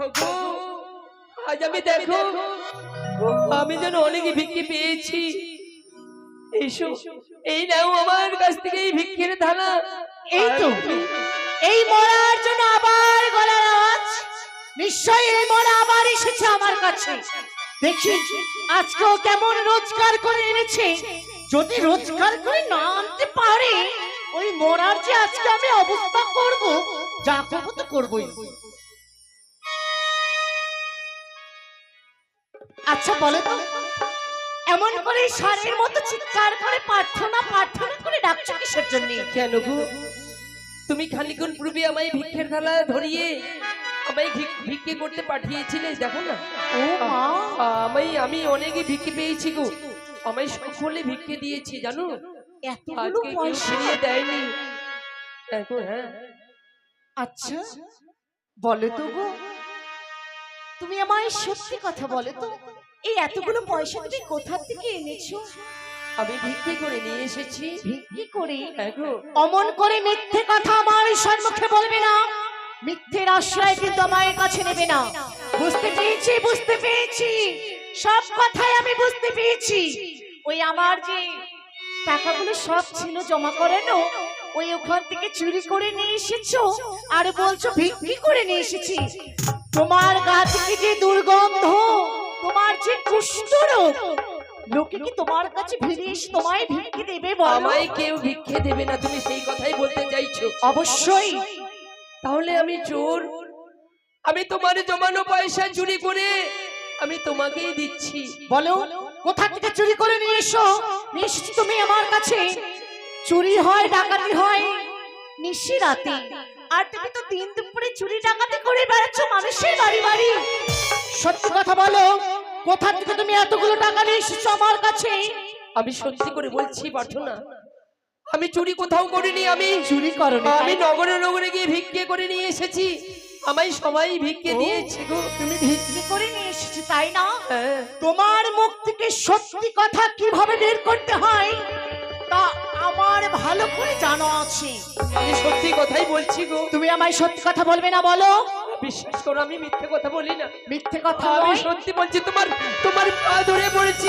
ওগো, আজ আমি দেখো আমি যেন অনেকই ভিক্ষে পেয়েছি। এসো, এই নাও আমার কাছ থেকে এই ভিক্ষের থালা। এই তো এই মরার জন্য আবার গলার আওয়াজ, নিশ্চয়ই এই মরা আবার এসেছে আমার কাছে। দেখি আজকেও কেমন রোজগার করে এনেছে। যদি রোজগার করে না আনতে পারে, ওই মরার যে আজকে আমি অবস্থা করব, যা করবো তো করবোই। আচ্ছা বলো তো, এমন করে সারের মতো চিৎকার করে প্রার্থনা প্রার্থনা করে ডাকছো কিসের জন্য? কেন গো, তুমি খানিকক্ষণ পূর্বে আমায় ভিক্ষের থালা ধরিয়ে আমায় ভিক্ষে করতে পাঠিয়েছিলে, দেখো না। ও মা, আমি অনেকই ভিক্ষে পেয়েছি গো, আমায় সকলে ভিক্ষে দিয়েছি জানো। এতগুলো আজকে কেউ পয়সা ফিরিয়ে দেয়নি দেখো। হ্যাঁ আচ্ছা বলো তো গো, তুমি আমায় সত্যি কথা বলো তো, এই এতগুলো পয়সা তুমি কোথা থেকে এনেছো? আমি ভিক্ষে করে নিয়ে এসেছি। ভিক্ষে করে? দেখো অমন করে মিথ্যে কথা আমার সম্মুখে বলবে না। মিথ্যের আশ্রয় কিন্তু আমার কাছে নেবে না। বুঝতে পেরেছি, বুঝতে পেরেছি, সব কথাই আমি বুঝতে পেরেছি। ওই আমার যে টাকাগুলো সব ছিল জমা করানো, ওই ওখান থেকে চুরি করে নিয়ে এসেছো আর বলছো ভিক্ষে করে নিয়ে এসেছি। তোমার গা থেকে যে দুর্গন্ধ, তোমার যে কুষ্ঠরোগ, লোকে কি তোমার কাছে ভিড়ে এসে তোমায় ভিক্ষে দেবে বলো? আমায় কেউ ভিক্ষে দেবে না, তুমি সেই কথাই বলতে চাইছো? অবশ্যই। তাহলে আমি চোর? আমি তোমার জমানো পয়সা চুরি করে আমি তোমাকেই দিচ্ছি। বলো কোথা থেকে চুরি করে নিয়ে এসো? নিয়ে এসেছো তুমি আমার কাছে। চুরি হয়, ডাকাতি হয় নিশি রাতে, আর তুমি তো দিন দুপুরে চুরি ডাকাতি করে বেড়াচ্ছ মানুষের বাড়ি বাড়ি। সত্যি কথা বলো, কোথা থেকে তুমি এতগুলো টাকা নিয়ে এসেছো আমার কাছে? আমি সত্যি করে বলছি প্রার্থনা, আমি চুরি কোথাও করিনি। আমি চুরি করনি? আমি নগরে নগরে গিয়ে ভিক্ষে করে নিয়ে এসেছি, আমায় সবাই ভিক্ষে দিয়েছে গো। তুমি ভিক্ষে করে নিয়ে এসেছো তাই না? হ্যাঁ। তোমার মুখ থেকে সত্যি কথা কিভাবে বের করতে হয় তা আমার ভালো করে জানা আছে। আমি সত্যি কথাই বলছি গো। তুমি আমায় সত্যি কথা বলবে না বলো? বিশ্বাস করো আমি মিথ্যে কথা বলি না। মিথ্যে কথা আমি নয়। সত্যি বলছি, তোমার তোমার পা ধরে বলছি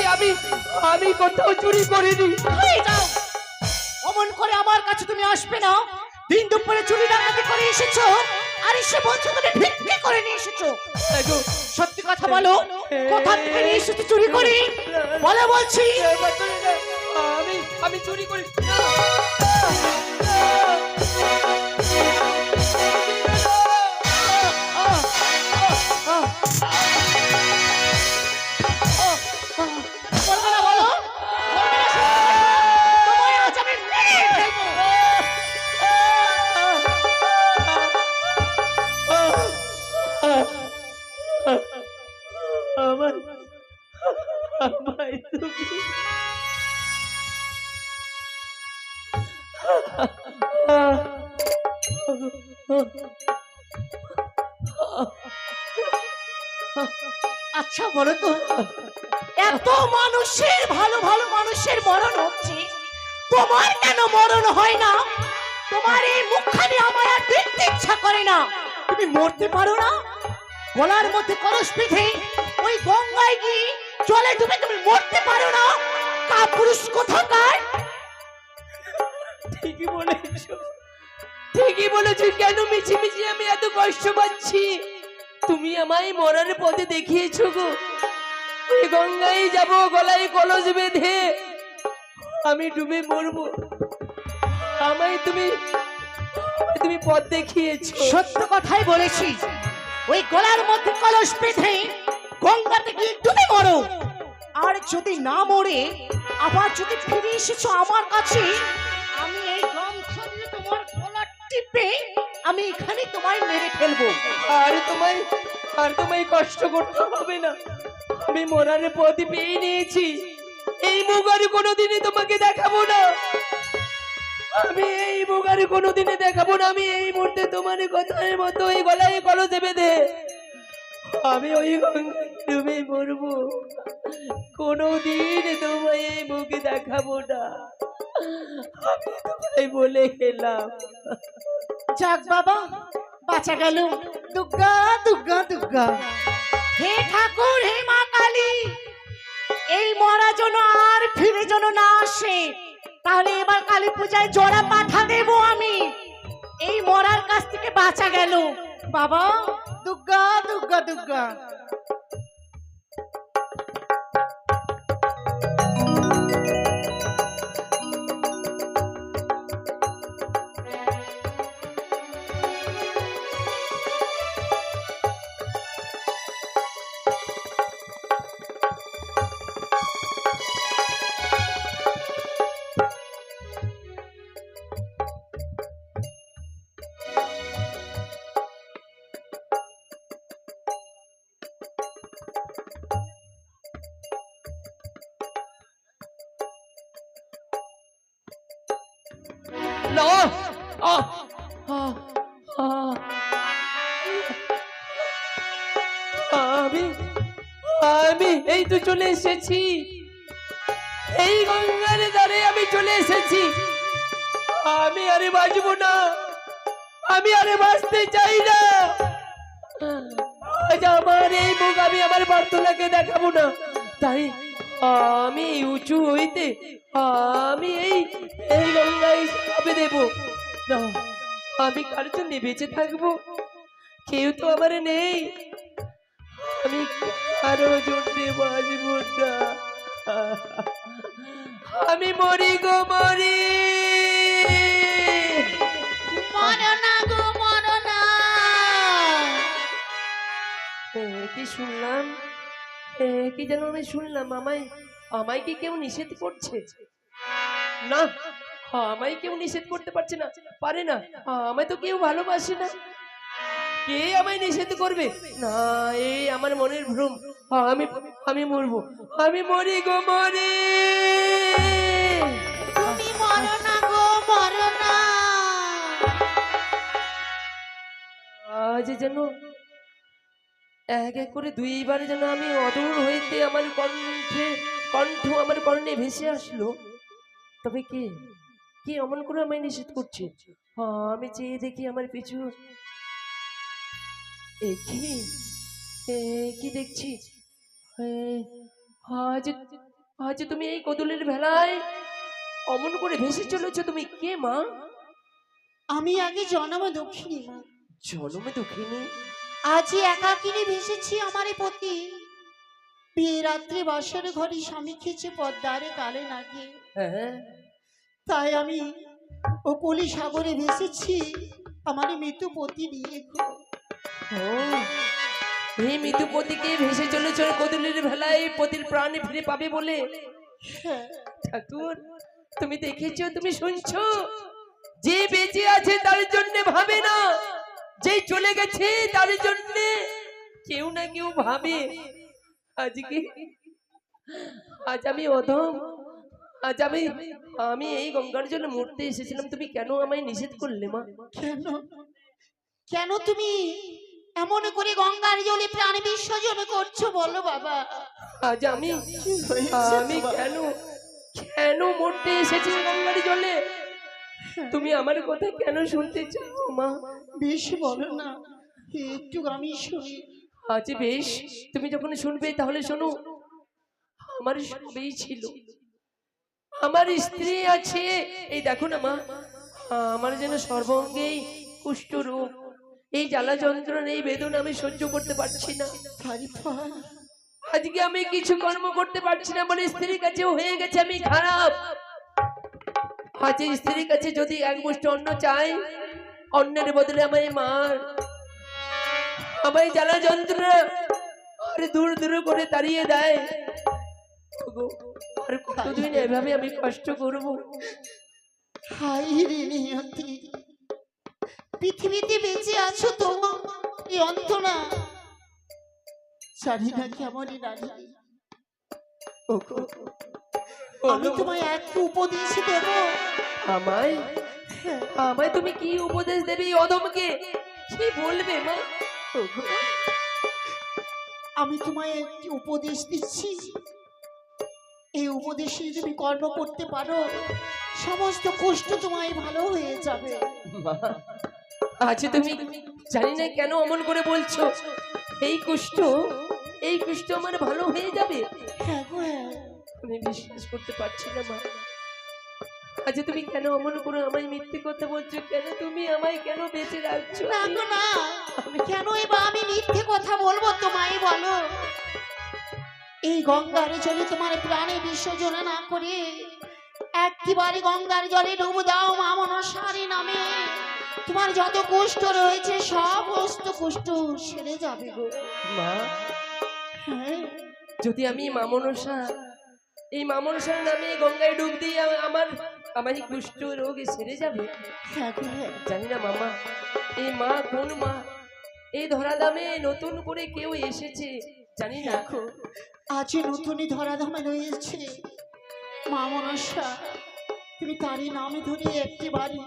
আমি কোথাও চুরি করিনি। হয়ে যাও, অমন করে আমার কাছে তুমি আসবে না। দিন দুপুরে চুরি ডাকাতি করে এসেছো আর এসে বলছো তুমি ভিক্ষে করে নিয়ে এসেছো। দেখো, সত্যি কথা বলো, কোথা থেকে নিয়ে এসেছো চুরি করে? বলো বলছি। আমি চুরি করি বলবে না বলো? বলবে না সত্যি কথা? তোমায় আজ আমি মেরে ফেলবো। আমায় তুমি আচ্ছা বলো তো, এত মানুষের ভালো ভালো মানুষের মরণ হচ্ছে, তোমার কেন মরণ হয় না? তোমার এই মুখখানি আমার আর দেখতে ইচ্ছা করে না। তুমি মরতে পারো না? গলার মধ্যে কলস বেঁধে ওই গঙ্গায় গিয়ে জলে ডুবে তুমি মরতে পারো না? কাপুরুষ কোথাকার! ঠিকই বলেছো, ঠিকই বলেছো। কেন মিছিমিছি আমি এত কষ্ট পাচ্ছি? তুমি আমায় মরার পথে দেখিয়েছো গো। ওই গঙ্গায় যাব, গলায় কলস বেঁধে আমি ডুবে মরবো। আমায় তুমি পথ দেখিয়েছো। সত্য কথাই বলেছি। ওই গলার মধ্যে কলস বেঁধে গঙ্গাতে গিয়ে ডুবে মরো। আর যদি না মরে আবার যদি ফিরে এসেছো আমার কাছে, আমি এই গামছা দিয়ে তোমার গলা টিপে আমি এখানে তোমায় মেরে ফেলবো। আর তোমায় কষ্ট করতে হবে না। আমি মরার পথ পেয়ে নিয়েছি। এই মুখ আর কোনোদিনই তোমাকে দেখাবো না। আমি এই মুখ আর কোনোদিনে দেখাবো না। আমি এই মুহূর্তে তোমার কথার মতো ওই গলায় কলসে বেঁধে আমি ওই গঙ্গায় ডুবে মরবো। কোনোদিন তোমায় এই মুখে দেখাবো না। আমি তোমায় বলে গেলাম। যাক বাবা, বাঁচা গেল। দুর্গা দুর্গা দুর্গা, হে ঠাকুর, হে মা কালী, এই মরা যেন আর ফিরে যেন না আসে। তাহলে এবার কালী পূজায় জোড়া পাঠা দেব আমি। এই মরার কাছ থেকে বাঁচা গেল। বাবা দুর্গা দুর্গা দুর্গা। না, আহ, আহ, আহ। আমি আমি এই তো চলে এসেছি, এই গঙ্গার ধারে আমি চলে এসেছি। আমি আরে বাঁচবো না, আমি আরে বাঁচতে চাই না। আজ আমার এই মুখ আমি আমার প্রার্থনাকে দেখাবো না। তাই আমি এই উঁচু হইতে আমি এই গঙ্গায় চাপে দেব না। আমি কার জন্য বেঁচে থাকবো? কেউ তো আমার নেই, আমি কারো জন্য বাঁচবো না। আমি মরি গো মরি। মরো না গো মরো না। কি শুনলাম, কি যেন আমি শুনলাম, আমায় কি কেউ নিষেধ করছে? না, আমায় কেউ নিষেধ করতে পারছে না, পারে না। আমায় তো কেউ ভালোবাসে না, কে আমায় নিষেধ করবে? না, এই আমার মনের ভ্রম। আমি আমি মরবো, আমি মরি গো মরি। তুমি মরো না গো মরো না। আজ যেন এক এক করে দুইবার যেন আমি অদূর হইতে আমার কণ্ঠ আমার কর্ণে ভেসে আসলো। তবে কে কে অমন করে আমায় নিষেধ করছে? আমি চেয়ে দেখি আমার পিছু, কি দেখছি? আজ আজ তুমি এই কদলের ভেলায় অমন করে ভেসে চলেছো। তুমি কে মা? আমি আগে জন্ম দক্ষিণী মা। জন্মে দুঃখিনী? আজই একাকিনী ভেসেছি আমারে পতি। বিয়ে রাত্রে বাসর ঘরে স্বামী খেয়েছে পদ্মারে কালে নাগে। হ্যাঁ, তাই আমি ও কলি সাগরে ভেসেছি আমার মৃত্যু পতি নিয়ে গো। ও, এই মৃত্যু পতিকে ভেসে চলেছ কদলের ভেলায় পতির প্রাণে ফিরে পাবে বলে। হ্যাঁ, ঠাকুর, তুমি দেখেছো, তুমি শুনছো? যে বেঁচে আছে তার জন্য ভাবে না, যে চলে গেছে তার জন্য কেউ না কেউ ভাবে। আজ আমি অধম, আজ আমি এই গঙ্গার জন্য মরতে এসেছিলাম। তুমি কেন আমায় নিষেধ করলে মা? কেন কেন তুমি এমন করে গঙ্গার জলে প্রাণ বিসর্জন করছো বলো বাবা? আজ আমি কেন কেন মরতে এসেছি গঙ্গার জলে? তুমি আমার কথা কেন শুনতে চাইছো মা? বেশ বলো না, একটু আমি শুনি। আজ বেশ, তুমি যখন শুনবে তাহলে শোনো। আমার সবই ছিল, আমার স্ত্রী আছে, এই দেখো না মা, আমার যেন সর্বঙ্গেই কুষ্ঠ রোগ। এই জ্বালা যন্ত্রণা, এই বেদনা আমি সহ্য করতে পারছি না। আজকে আমি কিছু কর্ম করতে পারছি না, আমার স্ত্রীর কাছে হয়ে গেছে আমি খারাপ। আজ স্ত্রীর কাছে যদি এক মুষ্টি অন্ন চাই, অন্যের বদলে আমায় মার, আমায় জ্বালা যন্ত্রণা আর দূর দূর করে তাড়িয়ে দেয়। আর কতদিন এভাবে আমি কষ্ট করবো? হাই রে নিয়তি, পৃথিবীতে বেঁচে আছো তো এই অন্তনা জানি না কেমনই নারী। আমি তোমায় এক উপদেশ দেব। আমায় আমায় তুমি কি উপদেশ দেবে এই অধমকে? কি বলবে মা? আমি তোমায় একটি উপদেশ দিচ্ছি, এই উপদেশে তুমি কর্ম করতে পারো, সমস্ত কষ্ট তোমায় ভালো হয়ে যাবে। আজ তুমি জানি না কেন অমন করে বলছো। এই কুষ্ঠ আমার ভালো হয়ে যাবে? হ্যাঁ গো হ্যাঁ। আমি বিশ্বাস করতে পারছি না মা। আজ তুমি কেন অমন করে আমায় মিথ্যে কথা বলছো? কেন তুমি আমায় কেন বেঁচে রাখছো? না গো না, কেন এবার আমি মিথ্যে কথা বলবো তোমায় বলো? এই গঙ্গার জলে তোমার প্রাণে বিসর্জন না করে একবারে গঙ্গার জলে ডুব দাও মা মনসারী নামে। তোমার যত কষ্ট রয়েছে সমস্ত কষ্ট সেরে যাবে গো। মা, হ্যাঁ যদি আমি এই মা মনসার নামে গঙ্গায় ডুব দিই, আমার এই কুষ্ঠ রোগ সেরে যাবে? হ্যাঁ গো হ্যাঁ। জানি না মামা, এই মা কোন মা? এই ধরাধামে নতুন করে কেউ এসেছে জানি না। দেখো আজ নতুনই ধরাধামে রয়েছে মা মনসা, তুমি তারই নামে ধরে একটিবারে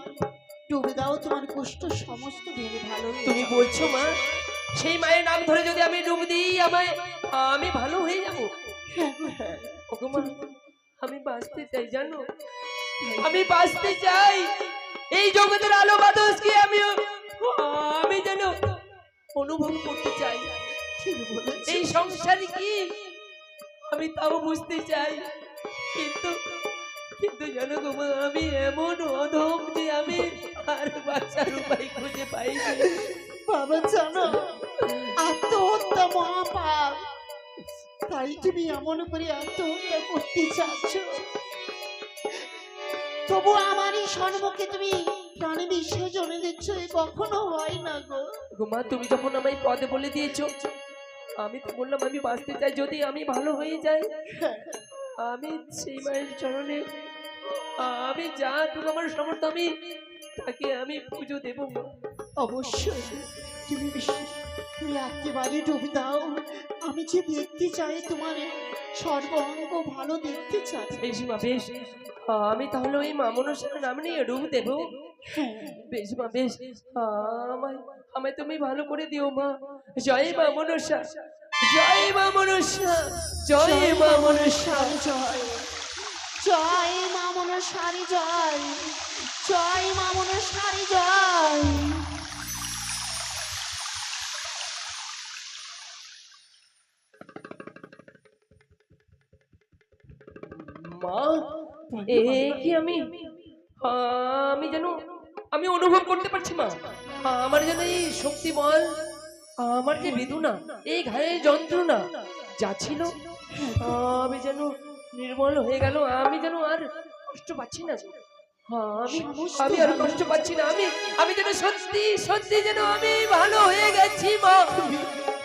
ডুবে দাও, তোমার কষ্ট সমস্ত দিন ভালো হয়ে তুমি যাবে। বলছো মা, সেই মায়ের নাম ধরে যদি আমি ডুব দিই আমি ভালো হয়ে যাবো? হ্যাঁ গো হ্যাঁ। ওগো মা, আমি বাঁচতে চাই জানো, আমি বাঁচতে চাই। এই জগতের আলো বাতাসকে আমি যেন অনুভব করতে চাই। ঠিক বলেছ। এই সংসারে কি আমি তাও বুঝতে চাই, কিন্তু কিন্তু জানো গো মা, আমি এমন অধম যে আমি আর বাঁচার উপায় খুঁজে পাই না। বাবা জানো আত্মহত্যা মহাপাপ, তাই তুমি এমন করে আত্মহত্যা করতে চাচ্ছ। তবু আমার এই সম্মুখে তুমি প্রাণে বিসর্জনে দিচ্ছ, এ কখনো হয় না গো। গো মা, তুমি যখন আমায় পদে বলে দিয়েছো, আমি তো বললাম আমি বাঁচতে চাই। যদি আমি ভালো হয়ে যাই, আমি সেই মায়ের চরণে আমি যতটুকু আমার সামর্থ্য আমি তাকে আমি পুজো দেবো মা। অবশ্যই তুমি তুমি একেবারে ডুবে দাও, আমি যে দেখতে চাই তোমার সর্বাঙ্গ ভালো দেখতে চাই। বেশ মা বেশ, আমি তাহলে ওই মা মনসার নাম নিয়ে ডুব দেবো। হ্যাঁ বেশ মা বেশ, আমায় তুমি ভালো করে দিও মা। জয় মা মনসা, জয় মা মনসা, জয় মা মনসা। জয় জয় মা মনসারী জয়, জয় মা মনসারী জয়। মা, এ কি আমি যেন আমি অনুভব করতে পারছি মা, আমার যেন এই শক্তি বল, আমার যে বেদনা, এই ঘায়ের যন্ত্রণা যা ছিল, আমি যেন নির্মল হয়ে গেল। আমি যেন আর কষ্ট পাচ্ছি না। আমি আর কষ্ট পাচ্ছি না। আমি যেন সত্যি সত্যি যেন আমি ভালো হয়ে গেছি মা।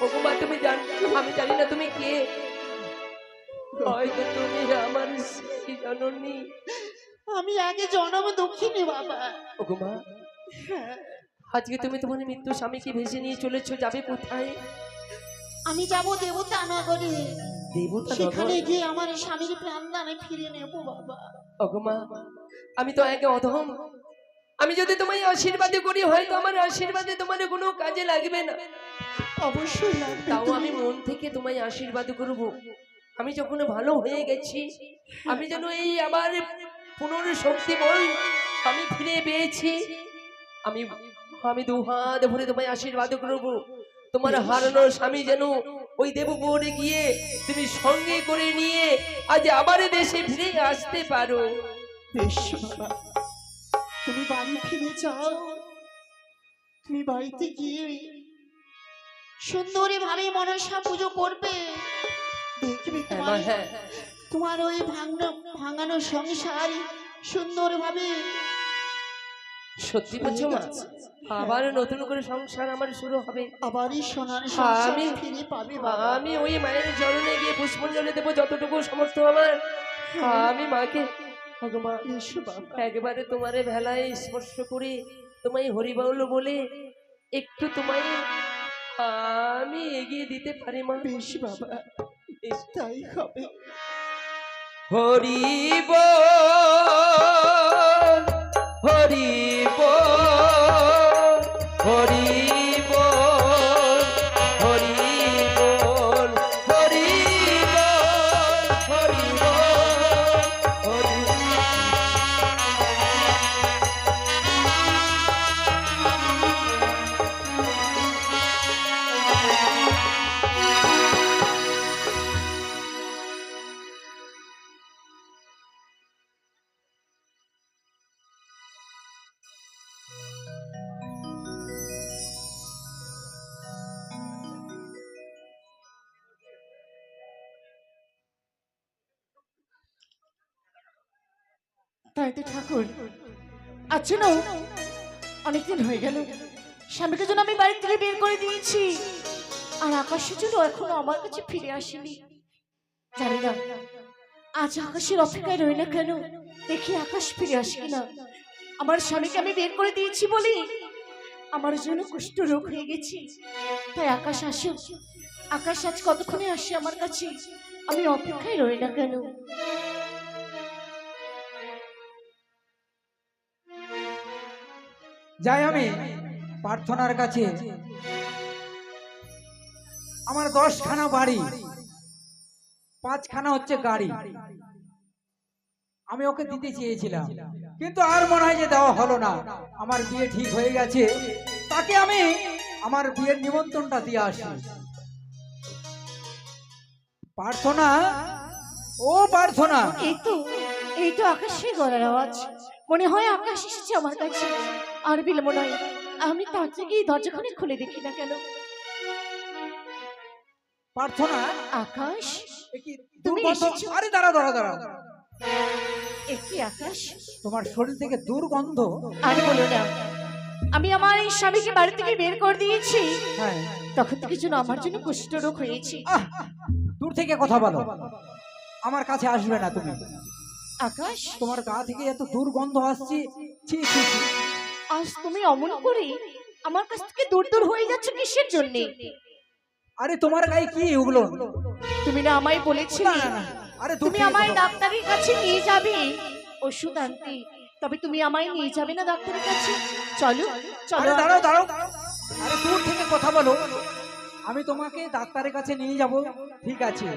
ওগো মা, তুমি আমি জানি না তুমি কে, হয়তো তুমি আমার সেই জননী। আমি আগে জন্ম দুঃখিনী বাবা। ওগো মা, আজকে তুমি তোমার মৃত্যু স্বামীকে ভেসে নিয়ে চলেছো, যাবে কোথায়? আমি যাব দেবতা নগরে, দেবতা সেখানে নগর? গিয়ে আমার স্বামীর প্রাণদানে ফিরে নেব বাবা। ওগো মা, আমি তো একে অধম। আমি যদি তোমায় আশীর্বাদ করি, হয়তো আমার আশীর্বাদে তোমার কোনো কাজে লাগবে না। অবশ্যই লাগবে। তাও আমি মন থেকে তোমায় আশীর্বাদ করব। আমি যখন ভালো হয়ে গেছি, আমি যেন এই আবার পুনর্শক্তি বল আমি ফিরে পেয়েছি। আমি দুহাত ভরে তোমায় আশীর্বাদ করব। তোমার হারানো স্বামী যেন ওই দেবপুরে গিয়ে তুমি সঙ্গে করে নিয়ে আজ আবার দেশে ফিরে আসতে পারো। বেশ বাবা, তুমি বাড়ি ফিরে যাও। তুমি বাড়িতে গিয়ে সুন্দরী ভাবে মনসা পুজো করবে, দেখবে তোমার হ্যাঁ, তোমার ওই ভাঙানো সংসার সুন্দর ভাবে। সত্যি বলছো মা? আবার নতুন করে সংসার আমার শুরু হবে? আবারই সোনার সংসার আমি ফিরে পাবে বাবা। আমি ওই মায়ের চরণে গিয়ে পুষ্পাঞ্জলি দেবো যতটুকু সমর্থ আমার। আমি মাকে, ওগো মা, এসো বাবা। একবারে তোমার ভেলায় স্পর্শ করে তোমায় হরিবাউল বলে একটু তোমায় আমি এগিয়ে দিতে পারি মা? বেশ বাবা, তাই হবে। হরি বল, হরি বল, হরি বল, হরি বল, হরি বল, হরি বল, হরি বল। তাই তো ঠাকুর। আচ্ছা না, অনেকদিন হয়ে গেল স্বামীকে যেন আমি বাড়ি থেকে বের করে দিয়েছি, আর আকাশের জন্য এখনো আমার কাছে ফিরে আসেনি। জানি না আজ আকাশের অপেক্ষায় রই না কেন, দেখি আকাশ ফিরে আসে কিনা। আমার স্বামীকে আমি বের করে দিয়েছি বলি আমার জন্য কুষ্ঠ রোগ হয়ে গেছি, তাই আকাশ আসুক। আকাশ আজ কতক্ষণে আসে আমার কাছে, আমি অপেক্ষায় রই না কেন। যাই আমি প্রার্থনার কাছে। আমার 10খানা বাড়ি, 5খানা হচ্ছে গাড়ি, আমি ওকে দিতে চেয়েছিলাম, কিন্তু আর মনে হয় যে দেওয়া হলো না। আমার বিয়ে ঠিক হয়ে গেছে, তাকে আমি আমার বিয়ের নিমন্ত্রণটা দিয়ে আসি। প্রার্থনা, ও প্রার্থনা। এই তো আকাশের গলার আওয়াজ, মনে হয় আকাশ এসেছে আমার কাছে। আর বিলম্ব নয়, আমি তার থেকে দরজাখানে খুলে দেখি না কেন। প্রার্থনা, আকাশ, এ কি তুমি দুর্গন্ধ? এসেছো? আরে দাঁড়া দাঁড়া দাঁড়া, একই আকাশ। তোমার শরীর থেকে দুর্গন্ধ। আর বলো না, আমি আমার এই স্বামীকে বাড়ি থেকে বের করে দিয়েছি, হ্যাঁ, তখন থেকে যেন আমার জন্য কুষ্ঠ রোগ হয়েছে। আহ, দূর থেকে কথা বলো, আমার কাছে আসবে না তুমি। আকাশ, তোমার গা থেকে এত দুর্গন্ধ আসছে, ছি ছি ছি। আজ তুমি অমন করে আমার কাছ থেকে দূর দূর হয়ে যাচ্ছ কিসের জন্যে? আরে তোমার গায়ে কি ওগুলো? তুমি না আমায় বলেছিলে না, না, না, আরে দূর তুমি থেকে আমায় কথা- ডাক্তারের কাছে নিয়ে যাবে ওষুধ আনতে, তবে তুমি আমায় নিয়ে যাবে না ডাক্তারের কাছে? চলো চলো। আরে দাঁড়াও দাঁড়াও, আরে দূর থেকে কথা বলো। আমি তোমাকে ডাক্তারের কাছে নিয়ে যাব, ঠিক আছে।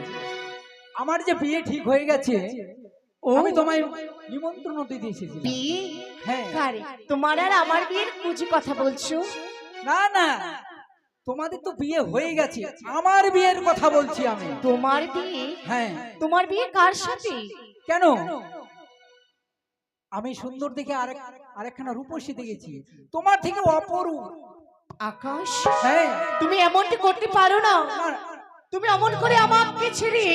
আমার যে বিয়ে ঠিক হয়ে গেছে, আমি তোমায় নিমন্ত্রণ দিতে এসেছিলাম। বিয়ে? হ্যাঁ। কারে? তোমার আর আমার বিয়ের কুচি কথা বলছো? না না, তোমাদের তো বিয়ে হয়ে গেছে, আমার বিয়ের কথা বলছি আমি। তোমার বিয়ে? হ্যাঁ। তোমার বিয়ে কার সাথে? কেন? আমি সুন্দর দেখে আরেকখানা রূপসী দেখেছি, তোমার থেকে অপরূপ। আকাশ, হ্যাঁ। তুমি এমনটি করতে পারো না। আর তুমি অমন করে আমাকে ছেড়ে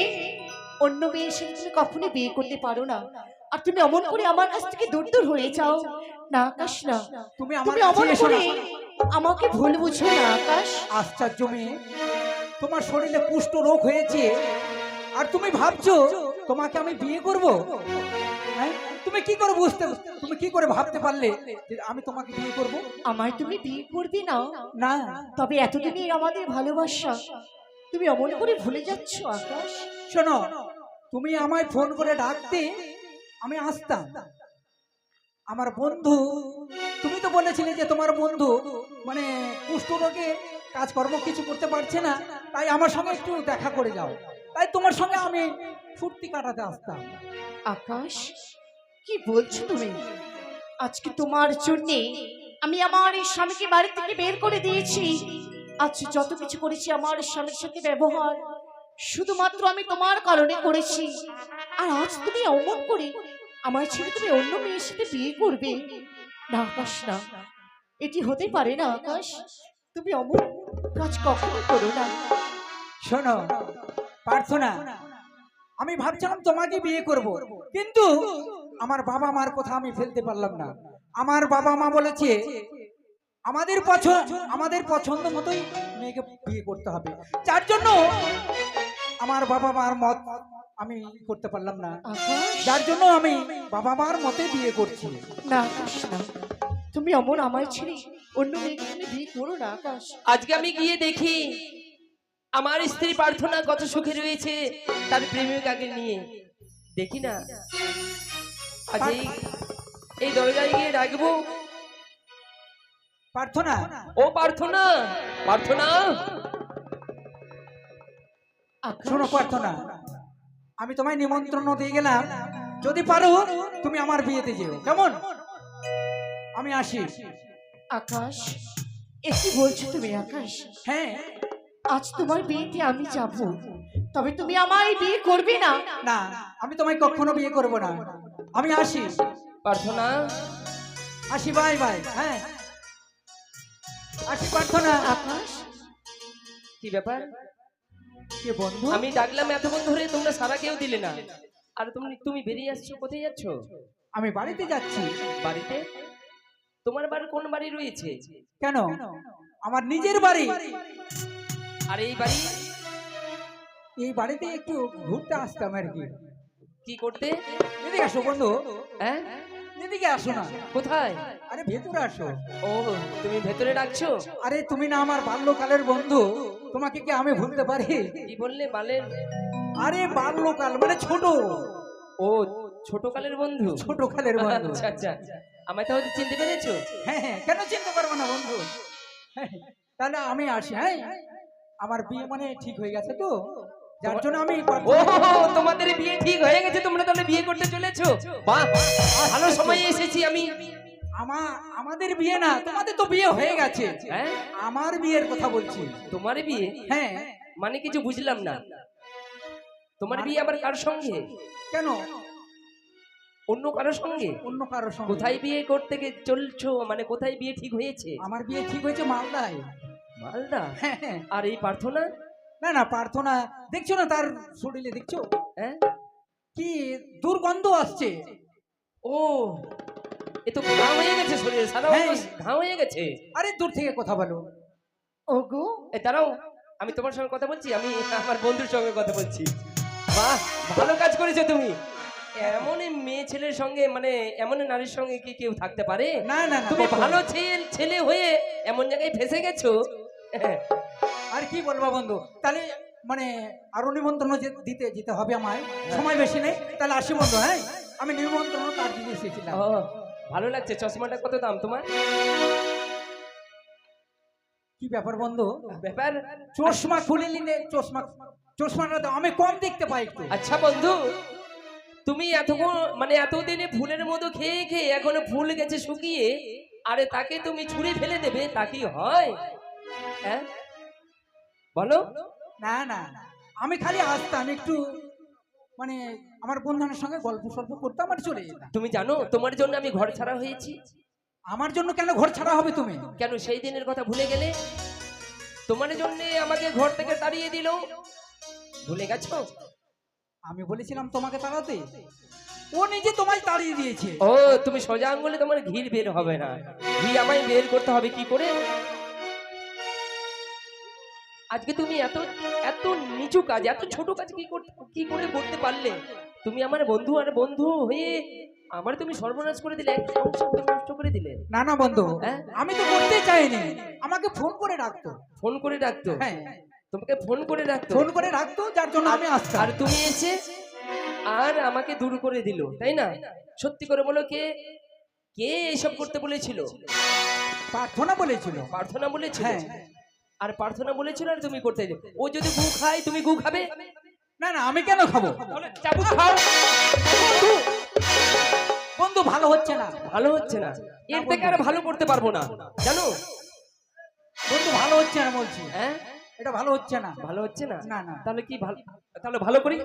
অন্য মেয়ের সাথে তুমি কখনো বিয়ে করতে পারো না। আর তুমি অমন করে আমার কাছ থেকে দূর দূর হয়ে যাও না আকাশ, না। তুমি আমার তুমি কাছে অমন এসো করে না। আমাকে ভুল বুঝো না আকাশ। আশ্চর্য মেয়ে, তোমার শরীরে কুষ্ঠ রোগ হয়েছে আর তুমি ভাবছো তোমাকে আমি বিয়ে করব? হ্যাঁ, তুমি কি করে তুমি কি করে ভাবতে পারলে যে আমি তোমাকে বিয়ে করব? আমায় তুমি বিয়ে করবে না? না। তবে এতদিনের আমাদের ভালোবাসা তুমি অমন করে ভুলে যাচ্ছ আকাশ। শোনো, তুমি আমায় ফোন করে ডাকতে আমি আসতাম। আমার বন্ধু, তুমি তো বলেছিলে যে তোমার বন্ধু মানে কুষ্ঠ রোগে কাজকর্ম কিছু করতে পারছে না, তাই আমার সঙ্গে একটু দেখা করে যাও, তাই তোমার সঙ্গে আমি ফুর্তি কাটাতে আসতাম। আকাশ, কি বলছো তুমি? আজকে তোমার জন্যে আমি আমার এই স্বামীকে বাড়ি থেকে বের করে দিয়েছি। আজ যত কিছু করেছি আমার স্বামীর সাথে ব্যবহার শুধুমাত্র আমি তোমার কারণে করেছি। আর আজ তুমি অমন করে আমার ছেড়ে তুমি অন্য মেয়ের সাথে বিয়ে করবে? না আকাশ, না, এটি হতে পারে না আকাশ। তুমি অমন কাজ কখনো করো না। শোনো প্রার্থনা, আমি ভাবছিলাম তোমাকে বিয়ে করব, কিন্তু আমার বাবা মার কথা আমি ফেলতে পারলাম না। আমার বাবা মা বলেছে আমাদের পছন্দ মতোই মেয়েকে বিয়ে করতে হবে, যার জন্য আমার বাবা মার মত আমি করতে পারলাম না, আকাশ, যার জন্য আমি বাবা মার মতে বিয়ে করছি। না আকাশ, না, তুমি অমন আমার ছেড়ে অন্য মেয়েকে তুমি বিয়ে করো না আকাশ। আজকে আমি গিয়ে দেখি আমার স্ত্রী প্রার্থনা কত সুখে রয়েছে তার প্রেমিকাকে নিয়ে। দেখি না, আজ এই দরজায় গিয়ে ডাকবো, প্রার্থনা, ও প্রার্থনা, প্রার্থনা। আকাশ, শোনো প্রার্থনা, আমি তোমায় নিমন্ত্রণ দিয়ে গেলাম, যদি পারো তুমি আমার বিয়েতে যেও, কেমন? আমি আসি। আকাশ, এ কি বলছো তুমি আকাশ? হ্যাঁ। আজ তোমার বিয়েতে আমি যাব, তবে তুমি আমায় বিয়ে করবে না? না, আমি তোমায় কখনো বিয়ে করব না। আমি আসি। প্রার্থনা, আসি, বাই বাই। হ্যাঁ, আসি প্রার্থনা। আকাশ, কি ব্যাপার? কে বন্ধু? আমি ডাকলাম এতক্ষণ ধরে, তোমরা সারা কেউ দিলে না, আর তুমি বেরিয়ে আসছো, কোথায় যাচ্ছ? আমি বাড়িতে যাচ্ছি। বাড়িতে? তোমার বাড়ি কোন বাড়ি রয়েছে? কেন? আমার নিজের বাড়ি। আর এই বাড়ি? এই বাড়িতে একটু ঘুরতে আসতাম আর কি। কি করতে? এদিকে আসো বন্ধু। হ্যাঁ, এদিকে আসো না। কোথায়? আরে ভেতরে আসো। ও, তুমি ভেতরে ডাকছো? আরে তুমি না আমার বাল্যকালের বন্ধু, তোমাকে কি আমি ভুলতে পারি? কি বললে বালের? আরে বাল্যকাল মানে ছোট, ও, ছোটকালের বন্ধু। ছোটকালের বন্ধু। আচ্ছা আচ্ছা, আমায় তাহলে চিনতে পেরেছো? হ্যাঁ হ্যাঁ, কেন চিনতে পারবো না বন্ধু? হ্যাঁ, তাহলে আমি আসি। হ্যাঁ, আমার বিয়ে মানে ঠিক হয়ে গেছে তো, যার জন্য আমি ও, তোমাদের বিয়ে ঠিক হয়ে গেছে, তোমরা তাহলে বিয়ে করতে চলেছো? বাহ, ভালো সময়ে এসেছি আমি। আমাদের বিয়ে না, তোমাদের তো বিয়ে হয়ে গেছে। হ্যাঁ, আমার বিয়ের কথা বলছি। তোমার বিয়ে? হ্যাঁ। মানে কিছু বুঝলাম না। তোমার বিয়ে আবার কার সঙ্গে? কেন? অন্য কারোর সঙ্গে? অন্য কারোর সঙ্গে। কোথায় বিয়ে করতে চলছো? মানে কোথায় বিয়ে ঠিক হয়েছে? আমার বিয়ে ঠিক হয়েছে মালদায়। মালদা? হ্যাঁ হ্যাঁ। আর এই প্রার্থনা? না না, প্রার্থনা দেখছো না তার শরীরে, দেখছো হ্যাঁ, কি দুর্গন্ধ আসছে। ও, এ তো ঘা হয়ে গেছে, শরীরে সারা হ্যাঁ। ঘা হয়ে গেছে। আরে দূর থেকে কথা বলো। ওগো, এ দাঁড়াও, আমি তোমার সঙ্গে কথা বলছি, আমি আমার বন্ধুর সঙ্গে কথা বলছি। বাহ, ভালো কাজ করেছো তুমি। এমন মেয়ে ছেলের সঙ্গে, মানে এমন নারীর সঙ্গে কি কেউ থাকতে পারে? না না না, তুমি ভালো ছেলে হয়ে এমন জায়গায় ফেসে গেছো। আর কি বলবো বন্ধু, তাহলে মানে আরো নিমন্ত্রণ দিতে যেতে হবে আমায়, সময় বেশি নেই, তাহলে আসি বন্ধু। হ্যাঁ, আমি নিমন্ত্রণ কার্ড দিতে এসেছিলাম। ও, ভালো লাগছে। চশমাটা কত দাম তোমার? কি ব্যাপার বন্ধু? ব্যাপার? চশমা খুলে নিলে চশমাটা দাও, আমি কম দেখতে পাই একটু। আচ্ছা বন্ধু, তুমি মানে এতদিনে ফুলের মতো খেয়ে খেয়ে এখনো ফুল গেছে শুকিয়ে, আরে তাকে তুমি ছুঁড়ে ফেলে দেবে, তা কি হয়? হ্যাঁ, বলো। না না, আমি খালি আসতাম একটু, মানে আমার বন্ধুদের সঙ্গে গল্প সল্প করতাম আর চলে যেতাম। তুমি জানো তোমার জন্য আমি ঘর ছাড়া হয়েছি? আমার জন্য কেন ঘর ছাড়া হবে তুমি? কেন, সেই দিনের কথা ভুলে গেলে? তোমার জন্য আমাকে ঘর থেকে তাড়িয়ে দিল, ভুলে গেছো? আমি বলেছিলাম তোমাকে তাড়াতে, ও নিজে তোমায় তাড়িয়ে দিয়েছে। ও, তুমি সোজা আঙ্গুলে তোমার ঘির বের হবে না, ঘি আমায় বের করতে হবে। কি করে? আজকে তুমি এত এত নিচু কাজ, এত ছোট কাজ কি করে করতে পারলে? তুমি আমার বন্ধু, আর বন্ধু হয়ে আমার তুমি সর্বনাশ করে দিলে, এক সংসার তুমি নষ্ট করে দিলে। না না বন্ধু, হ্যাঁ? আমি তো করতে চাইনি, আমাকে ফোন করে ডাকতো। ফোন করে ডাকতো? হ্যাঁ, তোমাকে ফোন করে ডাকতো? ফোন করে ডাকতো, যার জন্য আমি আসতাম। আর তুমি এসে আর আমাকে দূর করে দিল, তাই না? সত্যি করে বলো, কে কে এসব করতে বলেছিল? প্রার্থনা বলেছিল। প্রার্থনা বলেছিল? হ্যাঁ। আর প্রার্থনা বলেছিল আর তুমি করতে দিলে। ও যদি গু খায়, তুমি গু খাবে? না না, আমি কেন খাবো? তাহলে চাবুক খাও। বন্ধু ভালো হচ্ছে না, ভালো হচ্ছে না? এর থেকে আর ভালো করতে পারবো না, জানো? বন্ধু ভালো হচ্ছে না বলছি। হ্যাঁ, এটা ভালো হচ্ছে না। ভালো হচ্ছে না? না না। তাহলে কি ভালো, তাহলে ভালো করি।